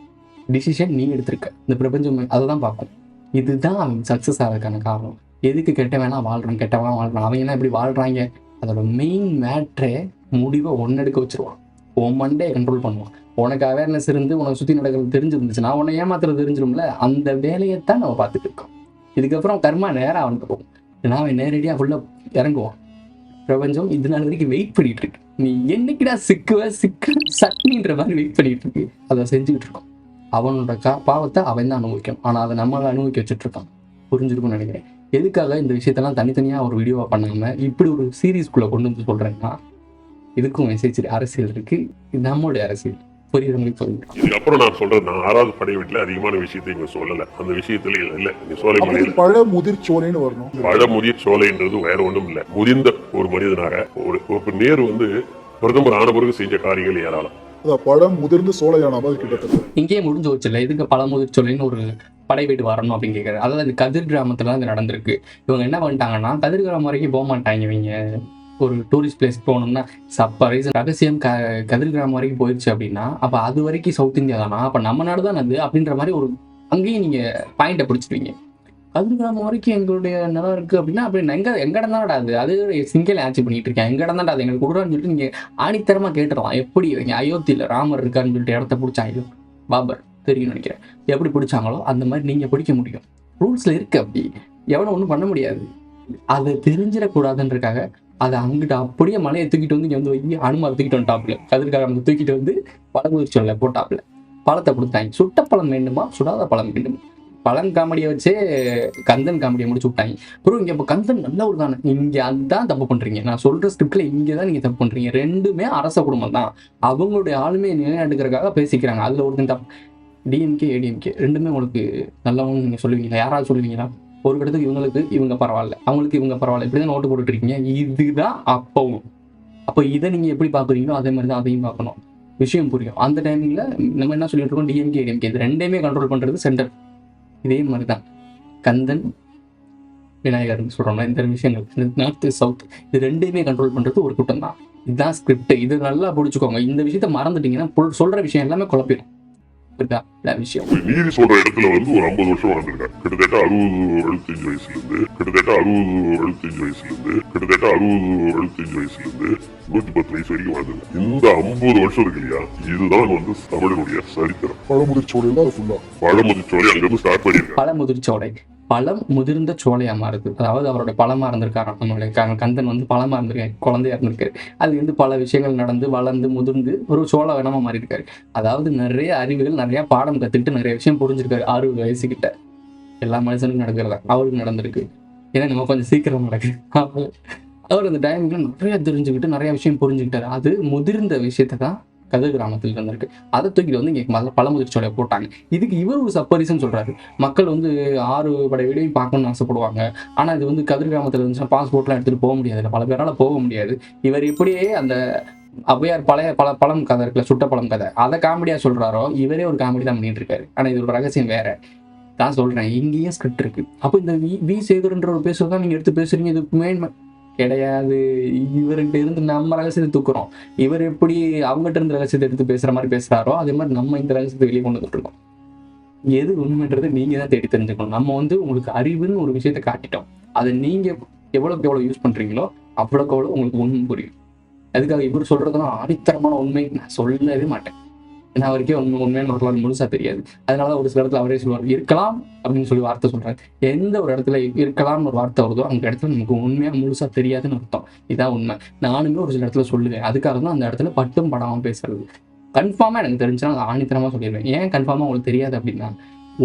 C: டிசிஷன் நீ எடுத்திருக்க. இந்த பிரபஞ்சம் அதை தான் பார்க்கும். இதுதான் அவன் சக்சஸ் ஆகிறதுக்கான காரணம். எதுக்கு கெட்ட வேணா வாழ்றான், கெட்ட வேணா வாழ்றான், அவங்க என்ன இப்படி வாழ்றாங்க? அதோட மெயின் மேட்ரே முடிவை ஒன்னெடுக்க வச்சிருவான். உன் மண்டையை கண்ட்ரோல் பண்ணுவான். உனக்கு அவேர்னஸ் இருந்து உனக்கு சுற்றி நடக்கிறது தெரிஞ்சிருந்துச்சுன்னா உன்னை ஏமாத்துறது தெரிஞ்சிடும்ல. அந்த வேலையைத்தான் நம்ம பார்த்துட்டு இருக்கோம். இதுக்கப்புறம் கர்மா நேராக அவனுக்கு போகும். ஏன்னா அவன் நேரடியாக ஃபுல்லாக இறங்குவான். பிரபஞ்சம் இது நாள் வரைக்கும் வெயிட் பண்ணிட்டு இருக்கு. நீ என்னைக்கிடா சிக்கு சட்னின்ற மாதிரி வெயிட் பண்ணிட்டு இருக்கு. அதை செஞ்சுக்கிட்டு இருக்கோம். அவனோட பாவத்தை அவன் தான் அனுபவிக்கணும். ஆனால் அதை நம்மளை அனுபவிக்க வச்சுட்டு இருக்கான். புரிஞ்சிருக்கும்னு நினைக்கிறேன். எதுக்காக இந்த விஷயத்தெல்லாம் தனித்தனியாக ஒரு வீடியோவாக பண்ணாம இப்படி ஒரு சீரீஸ்குள்ளே கொண்டு வந்து சொல்றேன்னா, இதுக்கும் மெசேஜ் அரசியல் இருக்கு. இது நம்மளுடைய அரசியல். புரியுறவங்களுக்கு சொல்லுங்க.
F: இதுக்கப்புறம் நான் சொல்றது, நான் 6வது படை வீட்டுல அதிகமான விஷயத்தை இங்க சொல்லல. அந்த விஷயத்துல இல்ல சோலைமலையில
E: பழமுதிர் சோலைன்னு வரணும்.
F: பழமுதிர் சோலைன்றது வேற ஒண்ணும் இல்ல. முதிர்ந்த ஒரு மனிதனாக ஒரு நேரு வந்து பிரதமர் ஆன பிறகு செஞ்ச காரியங்கள் ஏராளம்.
E: பழம் முதிர்ந்து சோலையான மாதிரி கிட்டத்தட்ட
C: இங்கேயே முடிஞ்சு வச்சுல. இதுக்கு பழமுதிர் சோலைன்னு ஒரு படை வீடு வரணும் அப்படின்னு கேட்கறாரு. அதாவது இந்த கதிர் கிராமத்துல தான் இது நடந்திருக்கு. இவங்க என்ன பண்ணிட்டாங்கன்னா, கதிர் கிராமம் வரைக்கும் போக மாட்டாங்க. இவங்க ஒரு டூரிஸ்ட் பிளேஸ் போகணும்னா சர்ப்ரைஸ் ரகசியம் கதிர் கிராமம் வரைக்கும் போயிடுச்சு அப்படின்னா, அப்போ அது வரைக்கும் சவுத் இந்தியா தானா, அப்போ நம்ம நாடு தான் அது அப்படின்ற மாதிரி ஒரு அங்கேயும் நீங்கள் பாயிண்டை பிடிச்சிருவீங்க. கதிர் கிராமம் வரைக்கும் எங்களுடைய நிலம் இருக்குது அப்படின்னா, அப்படி எங்க இடம் தானடா அது சிங்கிள் ஆட்சி பண்ணிட்டு இருக்கேன், எங்க இடம் தான்டா அது எங்களுக்கு கொடுறான்னு சொல்லிட்டு நீங்கள் ஆணித்தரமாக கேட்டுடலாம். எப்படி இவங்க அயோத்தியில் ராமர் இருக்கான்னு சொல்லிட்டு இடத்த பிடிச்சாங்க, பாபர் தெரியும் நினைக்கிறேன், எப்படி பிடிச்சாங்களோ அந்த மாதிரி நீங்கள் பிடிக்க முடியும். ரூல்ஸில் இருக்குது. அப்படி எவனும் ஒன்றும் பண்ண முடியாது. அதை தெரிஞ்சிடக்கூடாதுன்றக்காக அதை அங்கிட்ட அப்படியே மலையை தூக்கிட்டு வந்து இங்கே வந்து வைக்கி அனுமாரை தூக்கிட்டு வந்து டாப்ல கதிர்காக தூக்கிட்டு வந்து பழமுதிர் சோலை போட்டாப்ல பழத்தை கொடுத்தாங்க. சுட்ட பழம் வேண்டுமா, சுடாத பழம் வேண்டுமா? பழம் காமெடியை வச்சே கந்தன் காமெடியை முடிச்சு விட்டாங்க. அப்புறம் இங்கே இப்போ கந்தன் நல்ல ஒரு தானே, இங்கே அதுதான் தப்பு பண்ணுறீங்க. நான் சொல்கிற ஸ்கிரிப்டில் இங்கே தான் நீங்கள் தப்பு பண்ணுறீங்க. ரெண்டுமே அரச குடும்பம் தான். அவங்களுடைய ஆளுமையை நிலைநாட்டுக்கிறதுக்காக பேசிக்கிறாங்க. அதில் ஒருத்தன் தப்பு. டிஎம்கே ஏடிஎம்கே ரெண்டுமே உங்களுக்கு நல்லவங்க நீங்கள் சொல்லுவீங்களா? யாராவது சொல்லுவீங்களா? ஒரு இடத்துக்கு இவங்க பரவாயில்ல, அவங்களுக்கு இவங்க பரவாயில்ல, இப்படி தான் நோட்டு போட்டுட்டு இருக்கீங்க. இதுதான் அப்பவும். அப்போ இதை நீங்கள் எப்படி பார்க்குறீங்களோ அதே மாதிரி தான் அதையும் பார்க்கணும். விஷயம் புரியும். அந்த டைமில் நம்ம என்ன சொல்லிட்டு இருக்கோம், டிஎம்கே ஏடிஎம்கே இது ரெண்டையுமே கண்ட்ரோல் பண்ணுறது சென்டர். இதே மாதிரி தான் கந்தன் விநாயகர்னு சொல்கிறோம்னா இந்த விஷயங்கள் நார்த்து சவுத் இது ரெண்டையுமே கண்ட்ரோல் பண்ணுறது ஒரு கூட்டம் தான். இதுதான் ஸ்கிரிப்ட். இது நல்லா பிடிச்சிக்கோங்க. இந்த விஷயத்த மறந்துட்டீங்கன்னா சொல்கிற விஷயம் எல்லாமே குழப்பிடும். விஷயம்
F: நீதி சொல்ற இடத்துல வந்து ஒரு 50 வருஷம் வாழ்ந்திருக்காரு. கிட்டத்தட்ட 60-65 வயசுல இருந்து கிட்டத்தட்ட 60-65 வயசுல இருந்து கிட்டத்தட்ட 60-65 வயசுல இருந்து 110 வயசு வரைக்கும் வாழ்ந்திருக்காரு. இந்த 50 வருஷம் இருக்கு இல்லையா, இதுதான் வந்து தமிழனுடைய சரித்திரம்.
E: பழமுதிர் சோலை ஃபுல்லா
F: பழமுதிர் சோலை அங்கிருந்து ஸ்டார்ட் பண்ணிருக்காரு.
C: பழமுதிர் சோலை பழம் முதிர்ந்த சோலையா மாறுது. அதாவது அவரோட பழமா இருந்திருக்காரு. நம்மளுடைய கந்தன் வந்து பழமா இருந்திருக்காரு, குழந்தையா இருந்திருக்காரு. அது வந்து பல விஷயங்கள் நடந்து வளர்ந்து முதிர்ந்து ஒரு சோழ வேணாமா மாறி இருக்காரு. அதாவது நிறைய அறிவுகள் நிறைய பாடம் கத்துக்கிட்டு நிறைய விஷயம் புரிஞ்சிருக்காரு. 60 வயசுக்கிட்ட எல்லா மனுஷனுக்கும் நடக்கிறதா அவருக்கு நடந்திருக்கு. ஏன்னா நம்ம கொஞ்சம் சீக்கிரம் நடக்குது. அவர் அந்த டைம்ல நிறைய தெரிஞ்சுக்கிட்டு நிறைய விஷயம் புரிஞ்சுக்கிட்டாரு. அது முதிர்ந்த விஷயத்தை தான் கதிர் கிராமத்தில் இருந்திருக்கு. அதை தூக்கிட்டு வந்து இங்கே பழமுதிர் சோலையை போட்டாங்க. இதுக்கு இவர் ஒரு சப்பரிசன் சொல்றாரு. மக்கள் வந்து 6 படை வீடையும் பார்க்கணும்னு ஆசைப்படுவாங்க. ஆனால் இது வந்து கதிர் கிராமத்தில் இருந்துச்சுன்னா பாஸ்போர்ட்லாம் எடுத்துகிட்டு போக முடியாது, பல பேரால் போக முடியாது. இவர் இப்படியே அந்த ஔவையார் பழைய பழம் கதை இருக்குல்ல, சுட்ட பழம் கதை, அதை காமெடியாக சொல்கிறாரோ இவரே ஒரு காமெடி தான் பண்ணிட்டு இருக்காரு. ஆனால் இது ஒரு ரகசியம் வேற தான் சொல்கிறேன். இங்கேயும் ஸ்கிரிப்ட் இருக்கு. அப்போ இந்த வி சேகர்ன்ற ஒரு பேசுறதான் நீங்கள் எடுத்து பேசுறீங்க. இது மெயின் கிடையாது. இவர்கிட்ட இருந்து நம்ம ரகசியத்தை தூக்குறோம். இவர் எப்படி அவங்ககிட்ட இருந்து ரகசியத்தை எடுத்து பேசுற மாதிரி பேசுறாரோ அதே மாதிரி நம்ம இந்த ரகசியத்தை வெளியே கொண்டு வந்துட்டு இருக்கோம். எது உண்மைன்றது நீங்க தான் தேடி தெரிஞ்சுக்கணும். நம்ம வந்து உங்களுக்கு அறிவுன்னு ஒரு விஷயத்த காட்டிட்டோம். அதை நீங்க எவ்வளவுக்கு எவ்வளவு யூஸ் பண்றீங்களோ அவ்வளோக்கு அவ்வளோ உங்களுக்கு உண்மை புரியும். அதுக்காக இவர் சொல்றதுலாம் ஆணித்தரமான உண்மை நான் சொல்லவே மாட்டேன். ஏன்னா அவருக்கே உண்மையான வரலாறு முழுசா தெரியாது. அதனால ஒரு சில இடத்துல அவரே சொல்லுவார் இருக்கலாம் அப்படின்னு சொல்லி வார்த்தை சொல்றாரு. எந்த ஒரு இடத்துல இருக்கலாம்னு ஒரு வார்த்தை வருதோ அந்த இடத்துல நமக்கு உண்மையா முழுசா தெரியாதுன்னு அர்த்தம். இதான் உண்மை. நானுமே ஒரு சில இடத்துல சொல்லுவேன். அதுக்காக தான் அந்த இடத்துல பட்டும் படாம பேசுறது. கன்ஃபார்மா எனக்கு தெரிஞ்சுன்னா ஆணித்தரமா சொல்லிடுவேன். ஏன் கன்ஃபார்மா உங்களுக்கு தெரியாது அப்படின்னா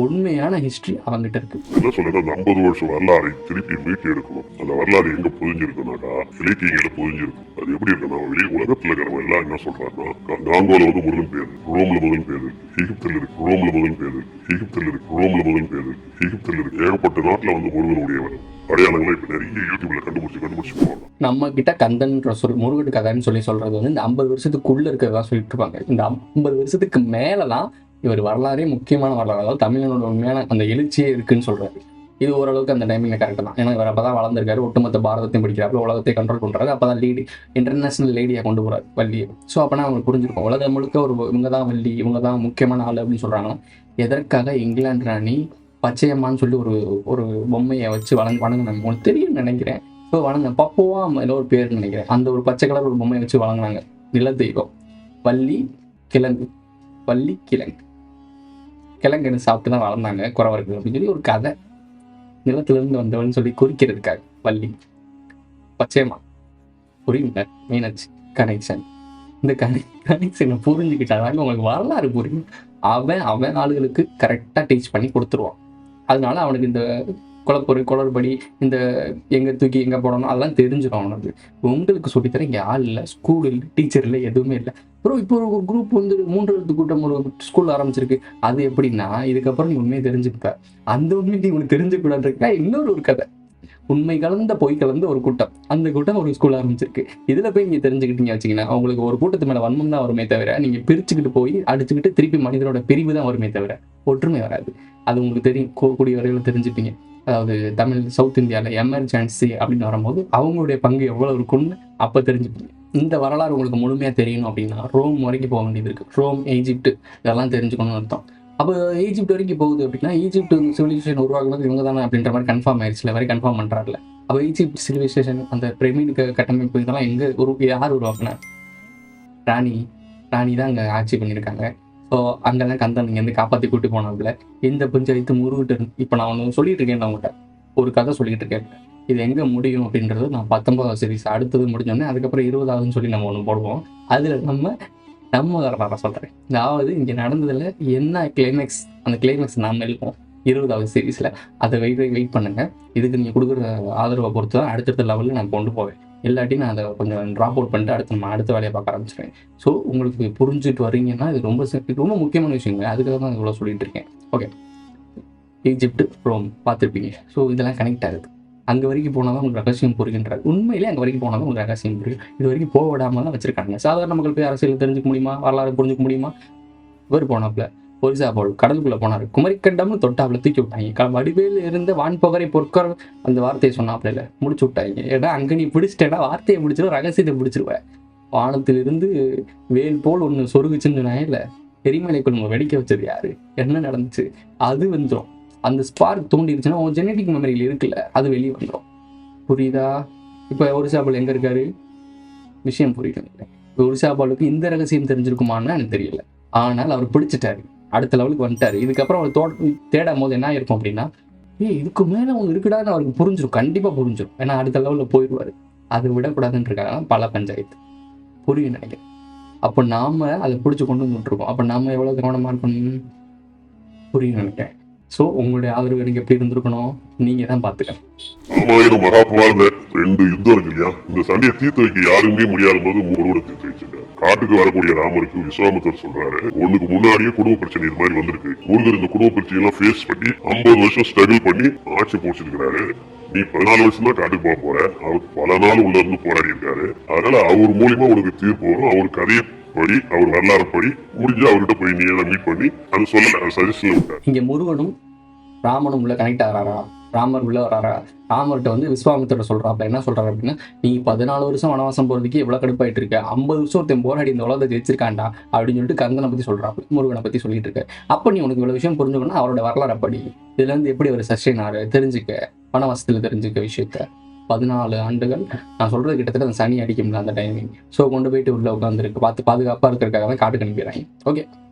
C: உண்மையான ஹிஸ்டரி அவங்ககிட்ட இருக்கு.
F: என்ன சொல்றது, அந்த 50 வருஷம் வரலாறை திருப்பி மீட்டு எடுக்கணும். அந்த வரலாறு எங்க புரிஞ்சிருக்குனாக்கா இலக்கியங்கள புரிஞ்சிருக்கும். அது எப்படி இருக்குன்னா வெளியே உலகத்துல இருக்கிறவங்க எல்லாம் என்ன சொல்றாங்கன்னா காங்கோல வந்து முருகன் பேரு, ரோம்ல முதல் பேரு, எகிப்தில் இருக்கு, ரோம்ல முதல் பேரு, எகிப்தில் இருக்கு, ரோம்ல முதல் பேரு, எகிப்தில் இருக்கு, ஏகப்பட்ட நாட்டுல வந்து முருகனுடையவர் அடையாளங்களை இப்ப நிறைய யூடியூப்ல கண்டுபிடிச்சு போவாங்க.
C: நம்ம கிட்ட கந்தன்ற முருகன் கதைன்னு சொல்றது வந்து இந்த 50 வருஷத்துக்குள்ள இருக்கிறதா சொல்லிட்டு இருப்பாங்க. இந்த 50 வருஷத்துக்கு மேலதான் இவர் வரலாறே முக்கியமான வரலாறு, அதாவது தமிழனோட உண்மையான அந்த எழுச்சியே இருக்குன்னு சொல்றாரு. இது ஓரளவுக்கு அந்த டைமிங்ல கரெக்ட் தான். ஏன்னா இவர் அப்பதான் வளர்ந்துருக்காரு, ஒட்டுமொத்த பாரதத்தையும் படிக்கிறாரு, உலகத்தை கண்ட்ரோல் பண்றாரு. அப்பதான் லீடி இன்டர்நேஷனல் லேடியா கொண்டு போறாரு வள்ளியை. ஸோ அப்பனா அவங்களுக்கு புரிஞ்சிருக்கும் உலகம் முழுக்க ஒரு இவங்க தான் வள்ளி, இவங்க தான் முக்கியமான ஆள் அப்படின்னு சொல்றாங்கன்னா எதற்காக இங்கிலாந்து ராணி பச்சையம்மான்னு சொல்லி ஒரு பொம்மையை வச்சு வணங்கினாங்க. உங்களுக்கு தெரியும் நினைக்கிறேன். ஸோ வணங்க பப்புவா ஏதோ ஒரு பேர் நினைக்கிறேன். அந்த ஒரு பச்சை கலர் ஒரு பொம்மையை வச்சு வணங்கினாங்க. நில தெய்வம் வள்ளி கிழங்கு, வள்ளி கிழங்கு சாப்பிட்டு தான் வளர்ந்தாங்க குறவர்கள் அப்படின்னு சொல்லி ஒரு கதை. நிலத்திலிருந்து வந்தவன் சொல்லி குறிக்கிறதுக்காக வள்ளி பச்சையம்மா. புரியுங்க மீனாட்சி கனெக்ஷன். இந்த கனெக்ஷனை புரிஞ்சுக்கிட்டாங்க உங்களுக்கு வரலாறு புரியும். அவன் ஆளுகளுக்கு கரெக்டாக டீச் பண்ணி கொடுத்துருவான். அதனால அவனுக்கு இந்த குளறுபடி இந்த எங்கே தூக்கி எங்கே போடணும் அதெல்லாம் தெரிஞ்சிடும் அவனுக்கு. உங்களுக்கு சொல்லித்தர இங்கே ஆள் இல்லை, ஸ்கூல் இல்லை, டீச்சர் இல்லை, எதுவுமே இல்லை. அப்புறம் இப்போ ஒரு குரூப் வந்து 3 எழுத்து கூட்டம் ஒரு ஸ்கூல் ஆரம்பிச்சிருக்கு. அது எப்படின்னா இதுக்கப்புறம் நீ உண்மையை தெரிஞ்சுக்க, அந்த உண்மையை நீ உனக்கு தெரிஞ்சுக்கூடாதுக்கா இன்னொரு கதை. உண்மை கலந்த பொய் கலந்த ஒரு கூட்டம், அந்த கூட்டம் ஒரு ஸ்கூல் ஆரம்பிச்சிருக்கு. இதுல போய் நீங்க தெரிஞ்சுக்கிட்டீங்க வச்சுக்கீங்கன்னா அவங்களுக்கு ஒரு கூட்டத்து மேல வன்மம் தான் வருமே தவிர நீங்க பிரிச்சுக்கிட்டு போய் அடிச்சுக்கிட்டு திருப்பி மனிதனோட பிரிவு தான் வருமே தவிர ஒற்றுமை வராது. அது உங்களுக்கு தெரியும், கூடிய வரையில தெரிஞ்சுப்பீங்க. அதாவது தமிழ் சவுத் இந்தியாவில் எமர்ஜென்சி அப்படின்னு வரும்போது அவங்களுடைய பங்கு எவ்வளவு இருக்குன்னு அப்போ தெரிஞ்சுப்பீங்க. இந்த வரலாறு உங்களுக்கு முழுமையாக தெரியணும் அப்படின்னா ரோம் வரைக்கும் போக வேண்டியது இருக்குது. ரோம், ஈஜிப்ட் இதெல்லாம் தெரிஞ்சுக்கணும்னு அர்த்தம். அப்போ ஈஜிப்ட் வரைக்கும் போகுது அப்படின்னா ஈஜிப்ட் சிவிலைசேஷன் உருவாக்குறது இவங்க தானே அப்படின்ற மாதிரி கன்ஃபார்ம் ஆயிடுச்சு. வரை கன்ஃபார்ம் பண்ணுறாருல. அப்போ ஈஜிப்ட் சிவிலைசேஷன் அந்த பிரமிடு கட்டமைப்பு இதெல்லாம் யார் உருவாக்குனா? ராணி தான் அங்கே ஆட்சி பண்ணியிருக்காங்க. ஸோ அங்கெல்லாம் கந்தன் இங்கேருந்து காப்பாற்றி கூட்டி போனாப்புல. இந்த பஞ்சாயத்து முருகிட்ட இப்போ நான் ஒன்று சொல்லிட்டு இருக்கேன், அவங்ககிட்ட ஒரு கதை சொல்லிட்டு இருக்கேன். இது எங்கே முடியும் அப்படின்றது நான் 19வது சீரிஸ் அடுத்தது முடிஞ்சோடனே அதுக்கப்புறம் 20வதுன்னு சொல்லி நம்ம ஒன்று போடுவோம். அதில் நம்ம வரலாறு சொல்கிறேன். அதாவது இங்கே நடந்ததில் என்ன கிளைமேக்ஸ், அந்த கிளைமேக்ஸ் நாம் எழுப்போம் 20வது சீரீஸில். அதை வெயிட் பண்ணுங்கள். இதுக்கு நீங்கள் கொடுக்குற ஆதரவை பொறுத்து தான் அடுத்தடுத்த லெவலில் நான் கொண்டு போவேன். இல்லாட்டி நான் அதை கொஞ்சம் ட்ராப் அவுட் பண்ணிட்டு அடுத்த வேலையை பார்க்க ஆரம்பிச்சிடுவேன். ஸோ உங்களுக்கு புரிஞ்சுட்டு வரீங்கன்னா இது ரொம்ப முக்கியமான விஷயங்க. அதுக்காக தான் இவ்வளோ சொல்லிட்டு இருக்கேன். ஓகே, ஈஜிப்ட், ரோம் பார்த்துருப்பீங்க. ஸோ இதெல்லாம் கனெக்ட் ஆகுது. அங்கே வரைக்கும் போனால் தான் உங்களுக்கு ரகசியம் புரிகின்றார். உண்மையிலே அங்கே வரைக்கும் போனால் தான் உங்களுக்கு ரகசியம் புரியும். இது வரைக்கும் போக விடாமல் தான் வச்சிருக்காங்க. சாதாரண மக்கள் போய் அரசியல் தெரிஞ்சுக்க முடியுமா, வரலாறு புரிஞ்சுக்க முடியுமா? இவர் போனாப்புல ஒரிசா போல் கடலுக்குள்ளே போனார். குமரிக்கண்டம்னு தொட்டாப்புல தூக்கி விட்டாங்க. வடிவேல் இருந்த வான்பகரை பொற்கர் அந்த வார்த்தையை சொன்னாப்புல முடிச்சு விட்டாங்க. ஏன்னா அங்கே நீ பிடிச்சிட்டேன்னா வார்த்தையை பிடிச்சிடும், ரகசியத்தை பிடிச்சிருவேன். வானத்திலிருந்து வேல் போல் ஒன்று சொருகுச்சுன்னு சொன்னாங்க. இல்லை, எரிமலைக்குள் நம்ம வெடிக்க வச்சது யாரு, என்ன நடந்துச்சு, அது வந்துடும். அந்த ஸ்பார்க் தோண்டிடுச்சுன்னா உன் ஜெனட்டிக் மெமரியில் இருக்குல்ல, அது வெளியே வந்துடும். புரியுதா? இப்போ ஒரிசா போல் எங்கே இருக்காரு, விஷயம் புரியுது. இப்போ ஒரிசா போலுக்கு இந்த ரகசியம் தெரிஞ்சிருக்குமான்னு எனக்கு தெரியல. ஆனால் அவர் பிடிச்சிட்டாரு, அடுத்த லெவலுக்கு வந்துட்டாரு. இதுக்கப்புறம் அவர் தேடும் போது என்ன இருக்கும் அப்படின்னா, இதுக்கு மேலே ஒன்று இருக்குடான்னு அவருக்கு புரிஞ்சிடும், கண்டிப்பாக புரிஞ்சிடும். ஏன்னா அடுத்த லெவலில் போயிடுவார். அதை விடக்கூடாதுன்றக்காக பல பஞ்சாயத்து புரியும் நினைக்கிறேன். அப்போ நாம் அதை பிடிச்சி கொண்டு வந்துட்டுருக்கோம். அப்போ நாம் எவ்வளோ கவனமாக இருக்கணும் புரியும் நினைக்கிறேன். ஸோ உங்களுடைய ஆதரவு எனக்கு எப்படி இருந்திருக்கணும் நீங்கள் தான் பார்த்துக்கணும்.
F: ராமாயணம் மகாபாரத 2 யுத்தம் இருக்கு இல்லையா, இந்த சண்டையை தீர்த்து வைக்க யாருமே முடியாத போது முருகோட தீர்த்து வச்சிருக்காரு. காட்டுக்கு வரக்கூடிய ராமருக்கு விஸ்வாமித்தர் சொல்றாரு, உனக்கு முன்னாடியே குடும்ப பிரச்சனை இது மாதிரி வந்திருக்கு. முருகர் இந்த குடும்ப பிரச்சனை எல்லாம் ஃபேஸ் பண்ணி 50 வருஷம் ஸ்ட்ரகிள் பண்ணி ஆட்சி போச்சிருக்கிறாரு. நீ 14 வருஷம் தான் காட்டுக்கு போக போற. அவருக்கு பல நாள் உள்ள இருந்து போராடி இருக்காரு. அதனால அவர் மூலியமா உனக்கு தீர்ப்பு வரும். அவர் கதையை படி, அவர் வரலாறு படி முடிஞ்சு அவர்கிட்ட போய் நீ எல்லாம் மீட் பண்ணி அது சொல்லல சஜஷன் விட்டார்.
C: இங்க முருகனும் ராமனும் உள்ள கனெக்ட் ஆகிறாரா, ராமர் உள்ள வராரா? ராமர்கிட்ட வந்து விஸ்வாமித்திர சொல்றாப்ல என்ன சொல்றாரு அப்படின்னா, நீ 14 வருஷம் வனவாசம் போறதுக்கு எவ்வளவு கடுப்பாயிட்டு இருக்க, 50 வருஷம் ஒருத்தன் போராடி இந்த உலகத்தை ஜெயிச்சிருக்காண்டா அப்படின்னு சொல்லிட்டு கந்தனை பத்தி சொல்றாப்ல, முருகனை பத்தி சொல்லிட்டு இருக்க. அப்ப நீ உனக்கு இவ்வளவு விஷயம் புரிஞ்சுக்கணும், அவரோட வரலாறு படி இதுல இருந்து எப்படி ஒரு சஸ்டெயின் ஆறு தெரிஞ்சுக்க, வனவாசத்துல தெரிஞ்சுக்க விஷயத்த 14 ஆண்டுகள் நான் சொல்கிறது கிட்டத்தட்ட அந்த சனி அடிக்கும்ல அந்த டைமிங். ஸோ கொண்டு போயிட்டு உள்ளே உட்காந்துருக்கு பார்த்து பாதுகாப்பாக இருக்கிறதுக்காக தான் காட்டுக்கு அனுப்பிடுறாங்க. ஓகே,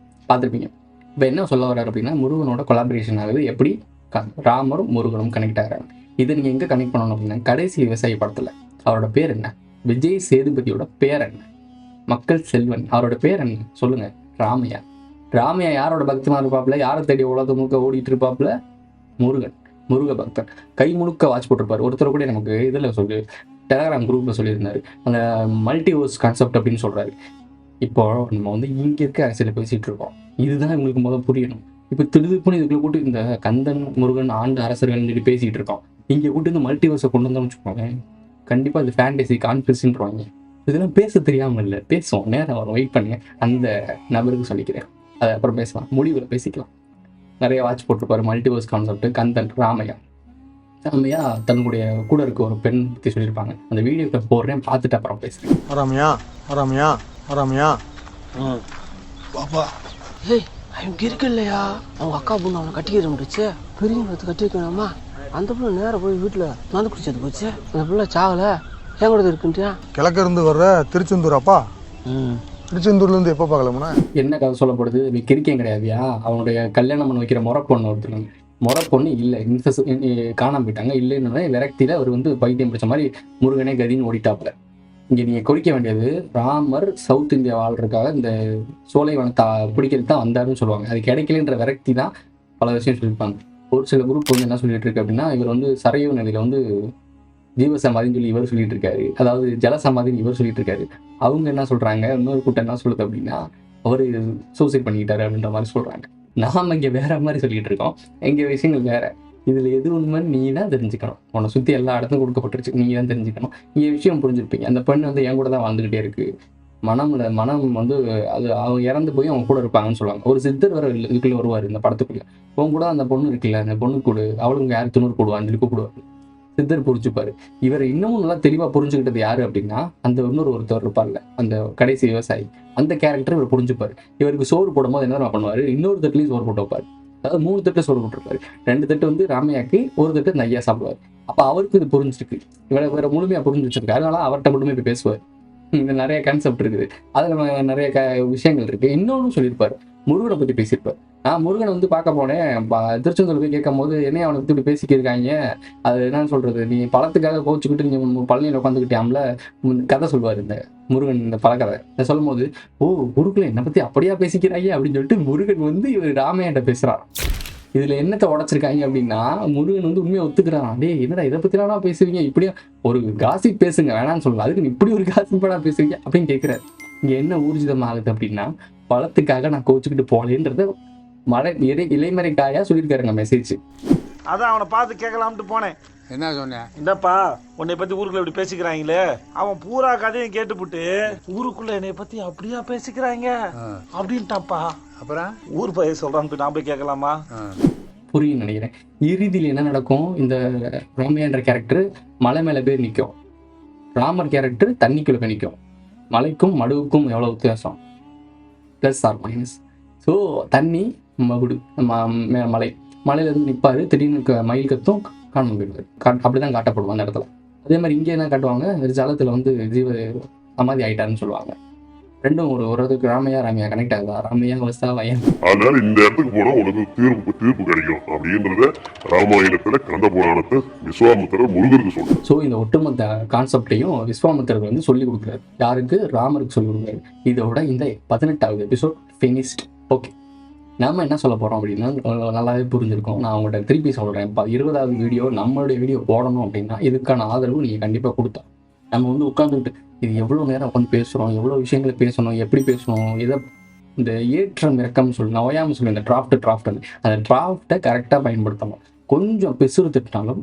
C: பார்த்துருப்பீங்க. இப்போ என்ன சொல்ல வர்றாரு அப்படின்னா, முருகனோட கொலாபரேஷன் ஆகுது. எப்படி ராமரும் முருகனும் கனெக்ட் ஆகிறாங்க. இதை நீங்கள் எங்கே கனெக்ட் பண்ணணும் அப்படின்னா, கடைசி விவசாயி படத்தில் அவரோட பேர் என்ன, விஜய் சேதுபதியோட பேர் என்ன, மக்கள் செல்வன் அவரோட பேர் என்ன சொல்லுங்கள், ராமையா. ராமையா யாரோட பக்தமாக இருப்பாப்புல, யாரை தேடி உலக முழுக்க ஓடிட்டு இருப்பாப்புல, முருகன், முருக பக்தன். கை முழுக்க வாட்ச் போட்டிருப்பார். ஒருத்தர் கூட நமக்கு இதில் சொல்லி டெலகிராம் குரூப்பில் சொல்லியிருந்தாரு, அந்த மல்டிவர்ஸ் கான்செப்ட் அப்படின்னு சொல்கிறாரு. இப்போ நம்ம வந்து இங்கே இருக்க அரசியலை பேசிகிட்டு இருக்கோம். இதுதான் இவங்களுக்கு முதல் புரியணும். இப்போ திருப்புன்னு இதுக்குள்ள கூட்டு இந்த கந்தன் முருகன் ஆண்டு அரசர்கள் சொல்லி பேசிகிட்டு இருக்கோம். இங்கே கூட்டு இந்த மல்டிவர்ஸை கொண்டு வந்தோம்னு வச்சுக்கோங்க, கண்டிப்பாக இது ஃபேண்டசி கான்ஃபிடன்ஸ்ன்றவாங்க. இதெல்லாம் பேச தெரியாமல் இல்லை, பேசுவோம், நேரம் வரும், வெயிட் பண்ணுங்க. அந்த நபருக்கு சொல்லிக்கிறேன், அதை அப்புறம் பேசலாம், முடிவில் பேசிக்கலாம். நிறைய வாட்ச் போட்டிருப்பாரு மல்டிவர்ஸ் கான்செப்ட். கந்தன் ராமையா தன்னுடைய கூட இருக்க ஒரு பெண் பற்றி சொல்லியிருப்பாங்க. அந்த வீடியோக்கு போடுறேன், பார்த்துட்டு அப்புறம் பேசுகிறேன்.
I: ரம்யா பாப்பா, ஏய் அவங்க இருக்கு இல்லையா, அவங்க அக்கா பொண்ணு அவனை கட்டிக்கிற முடிச்சு பெரிய கட்டி வைக்கணுமா. அந்த பிள்ளை நேரம் போய் வீட்டில் நடந்து குடிச்சது போச்சு. அந்த பிள்ளை சாகலை, ஏன் கூட இருக்குன்ட்டியா.
J: கிழக்க இருந்து வர்ற திருச்செந்தூராப்பா. திருச்செந்தூர்ல இருந்து எப்போ பார்க்கலாம்னா
C: என்ன கதை சொல்லப்படுது, நீ கிரிக்கேன் கிடையாதுயா. அவனுடைய கல்யாணம் பண்ண வைக்கிற முறப்பொண்ணு ஒருத்தர், முறப்பொண்ணு இல்லை காணாம போயிட்டாங்க. இல்லைன்னு விரக்தியில் அவர் வந்து பைத்தியம் பிடிச்ச மாதிரி முருகனே கதின்னு ஓடிட்டாப்புல. இங்கே நீங்கள் குறிக்க வேண்டியது, ராமர் சவுத் இந்தியா வாழ்றதுக்காக இந்த சோலைவனத்தை பிடிக்கிறது தான் வந்தாருன்னு சொல்லுவாங்க. அது கிடைக்கலன்ற விரக்தி தான் பல விஷயம் சொல்லியிருப்பாங்க. ஒரு சில குரூப் வந்து என்ன சொல்லிட்டு இருக்கு அப்படின்னா, இவர் வந்து சரையூர் நதியில் வந்து ஜீவசமாதின்னு சொல்லி இவர் சொல்லிட்டு இருக்காரு, அதாவது ஜலசமாதின்னு இவர் சொல்லிட்டு இருக்காரு. அவங்க என்ன சொல்றாங்க, இன்னொரு கூட்டம் என்ன சொல்லுது அப்படின்னா, அவர் சூசைட் பண்ணிக்கிட்டாரு அப்படின்ற மாதிரி சொல்றாங்க. நாம இங்கே வேற மாதிரி சொல்லிட்டு இருக்கோம், எங்க விஷயங்கள் வேற. இதில் எது உண்மைன்னு நீ தான் தெரிஞ்சுக்கணும். உன்னை சுற்றி எல்லா இடத்தும் கொடுக்கப்பட்டுருச்சு, நீ தான் தெரிஞ்சுக்கணும். இங்கே விஷயம் புரிஞ்சிருப்பீங்க. அந்த பெண் வந்து என் கூட தான் வாழ்ந்துக்கிட்டே இருக்கு, மனம் வந்து அது அவங்க இறந்து போய் அவங்க கூட இருப்பாங்கன்னு சொல்லுவாங்க. ஒரு சித்தர் வர இதுக்குள்ளே வருவார் இந்த படத்துக்குள்ள. அவங்க கூட அந்த பொண்ணு இருக்குல்ல, அந்த பொண்ணு கூட அவளுங்க யார் துணூறு போடுவான்னு சொல்லி கூப்பிடுவாரு. சித்தர் புரிஞ்சுப்பாரு. இவர் இன்னமும் நல்லா தெளிவாக புரிஞ்சுக்கிட்டது யாரு அப்படின்னா, அந்த ஒருத்தர் இருப்பார்ல, அந்த கடைசி விவசாயி, அந்த கேரக்டர் இவர் புரிஞ்சுப்பாரு. இவருக்கு சோறு போடும்போது என்ன பண்ணுவார், இன்னொரு தட்டுலையும் சோறு போட்டு வைப்பார். அதாவது 3 தட்டு சோறு போட்டிருப்பாரு. 2 தட்டு வந்து ராமையாக்கு, ஒரு தட்டு அந்த ஐயா சாப்பிடுவார். அப்போ அவருக்கு இது புரிஞ்சிருக்கு, வேற முழுமையாக புரிஞ்சு வச்சிருக்கு. அதனால அவர்கிட்ட மட்டுமே போய் பேசுவார். இந்த நிறைய கான்செப்ட் இருக்குது, அதில் நிறைய விஷயங்கள் இருக்கு. இன்னொன்னு சொல்லியிருப்பாரு, முருகனை பற்றி பேசியிருப்பார். நான் முருகனை வந்து பார்க்க போனேன், திருச்செந்தூர் போய் கேட்கும் போது என்னைய அவனை பற்றி இப்படி பேசிக்கிருக்காங்க, அது என்னன்னு சொல்றது, நீ பழத்துக்காக கோச்சுக்கிட்டு நீங்கள் பழனியில் உட்காந்துக்கிட்டியாம்ல கதை சொல்லுவார் இந்த முருகன். இந்த பழக்கதை இதை சொல்லும் போது, ஓ முருகன் என்னை பற்றி அப்படியா பேசிக்கிறாங்க அப்படின்னு சொல்லிட்டு முருகன் வந்து இவர் ராமையாட்ட பேசுகிறார். இதுல என்னத்தை உடைச்சிருக்காங்க அப்படின்னா, முருகன் வந்து உண்மையை ஒத்துக்கிறான். டே என்னடா இதை பத்திலாம் பேசுவீங்க, இப்படியா ஒரு காசிப் பேசுங்க வேணான்னு சொல்லலாம், அதுக்கு இப்படி ஒரு காசிப்படா பேசுவீங்க அப்படின்னு கேட்கிறாரு. இங்க என்ன ஊர்ஜிதமாகுது அப்படின்னா, பழத்துக்காக நான் கோச்சுக்கிட்டு போனேன்றத இலைமறை காயா சொல்லியிருக்காருங்க மெசேஜ்.
K: அதான் அவனை பார்த்து கேட்கலாம்ட்டு போனேன்.
J: என்ன சொன்னேன்,
K: இந்தப்பா உன்னை பத்தி ஊருக்குள்ள இப்படி பேசிக்கிறாங்களே, அவன் பூரா கதையும் கேட்டுப்புட்டு ஊருக்குள்ள என்னை பத்தி அப்படியா பேசிக்கிறாங்க அப்படின்ட்டாப்பா. அப்புறம் ஊர் பையன் சொல்றான்னு நான் போய் கேட்கலாமா?
C: புரியும் நினைக்கிறேன். இறுதியில் என்ன நடக்கும், இந்த ராமையான்ற கேரக்டர் மலை மேல போய் நிற்கும், ராமர் கேரக்டர் தண்ணிக்குள்ள போய் நிற்கும். மலைக்கும் மடுவுக்கும் எவ்வளோ வித்தியாசம், ப்ளஸ் ஆர் மைனஸ். ஸோ தண்ணி மகுடு மலை, மலையிலேருந்து நிற்பாரு, திடீர்னு மயில் கத்தும் காணாமல் போயிடுவார். அப்படிதான் காட்டப்படுவாங்க அந்த இடத்துல. அதே மாதிரி இங்கே என்ன காட்டுவாங்க, ஜலத்தில் வந்து ஜீவ சமாதி ஆயிட்டாருன்னு சொல்லுவாங்க. ரெண்டும் ஒரு ராமையா கனெக்ட் ஆகுதா, ராமையா வஸ்தாவையா.
F: அதனால இந்த இடத்துக்கு போனா உனக்கு தீர்ப்பு கிடைக்கும் அப்படின்றத ராமாயணத்துல கந்த புராணத்தை விஸ்வாமித்திரர் முருகருக்கு சொல்றாரு.
C: ஸோ இந்த ஒட்டுமொத்த கான்செப்டையும் விஸ்வாமித்திரர் வந்து சொல்லி கொடுக்குறாரு. யாருக்கு, ராமருக்கு சொல்லி கொடுக்குறாரு. இதோட இந்த 18வது எபிசோட் ஃபினிஷ்ட். ஓகே, நாம என்ன சொல்ல போறோம் அப்படின்னா, நல்லாவே புரிஞ்சிருக்கோம். நான் உங்கள்கிட்ட திருப்பி சொல்றேன், 20வது வீடியோ நம்மளுடைய வீடியோ போடணும் அப்படின்னா இதுக்கான ஆதரவு நீங்க கண்டிப்பா கொடுத்தா. நம்ம வந்து உட்காந்துக்கிட்டு இது எவ்வளோ நேரம் உட்காந்து பேசுகிறோம், எவ்வளோ விஷயங்களை பேசணும், எப்படி பேசணும், இதை இந்த ஏற்றம் இறக்கம் சொல்லி நோயாமல் சொல்லி இந்த டிராஃப்ட் அந்த டிராஃப்டை கரெக்டாக பயன்படுத்தணும். கொஞ்சம் பிசுறு திட்டாலும்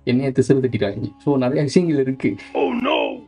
C: என்னைய திசுறு திட்டாங்க. ஸோ நிறைய விஷயங்கள் இருக்கு.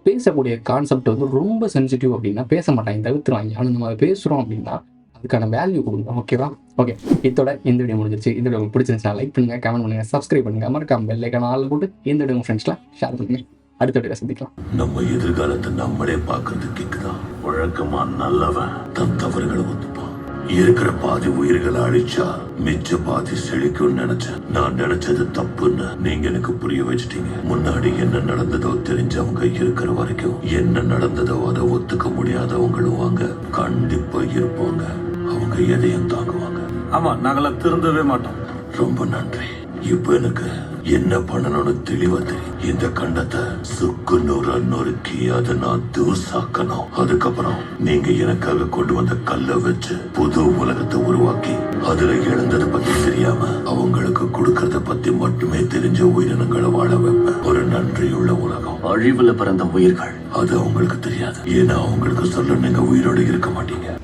C: பேசக்கூடிய கான்செப்ட் வந்து ரொம்ப சென்சிட்டிவ் அப்படின்னா பேச மாட்டாங்க, தவிர்த்துருவாங்க. ஆனால் நம்ம அதை பேசுகிறோம் அப்படின்னா அதுக்கான வேல்யூ கொடுங்க. ஓகேவா? ஓகே, இதோட இந்த வீடியோ முடிஞ்சிருச்சு. இந்த வீடியோ பிடிச்சிருந்துச்சுன்னா லைக் பண்ணுங்க, கமெண்ட் பண்ணுங்க, சப்ஸ்கிரைப் பண்ணுங்க, மறக்காம பெல் ஐகான் ஆல் போட்டு இந்த வீடியோ உங்கள் ஃப்ரெண்ட்ஸ்லாம் ஷேர் பண்ணுங்க. அடுத்த வீடியோ சந்திக்கலாம்.
H: நம்ம எதிர்காலத்தை நம்மளே பார்க்கறதுக்கு தான். வழக்கமா நல்லவன் தன் தவறுகளை ஒத்துப்பான்,
L: இருக்கிற பாதி உயிர்களை அழிச்சா மிச்ச பாதி செழிக்கும் நினைச்சேன். நான் நினைச்சது தப்புன்னு நீங்க எனக்கு புரிய வச்சுட்டீங்க. முன்னாடி என்ன நடந்ததோ தெரிஞ்சவங்க இருக்கிற வரைக்கும் என்ன நடந்ததோ அதை ஒத்துக்க முடியாதவங்களும் வாங்க கண்டிப்பா இருப்பாங்க. அவங்க எதையும் தாங்குவாங்க.
H: ஆமா, நாங்களாம் திருந்தவே மாட்டோம்.
L: ரொம்ப நன்றி. இப்ப எனக்கு என்ன பண்ணணும்னு தெளிவா தெரியும். இந்த கண்டத்தை சுக்கு நொறுக்கி அதை நான் தூசாக்கணும். அதுக்கப்புறம் நீங்க எனக்காக கொண்டு வந்த கல்லை வச்சு புது உலகத்தை உருவாக்கி அதுல இழந்ததை பத்தி தெரியாம அவங்களுக்கு கொடுக்கறத பத்தி மட்டுமே தெரிஞ்ச உயிரினங்களை வாழ வைப்பேன். ஒரு நன்றியுள்ள உலகம்.
B: அழிவுல பிறந்த உயிர்கள்
L: அது அவங்களுக்கு தெரியாது. ஏன்னா அவங்களுக்கு சொல்ல நீங்க உயிரோடு இருக்க மாட்டீங்க.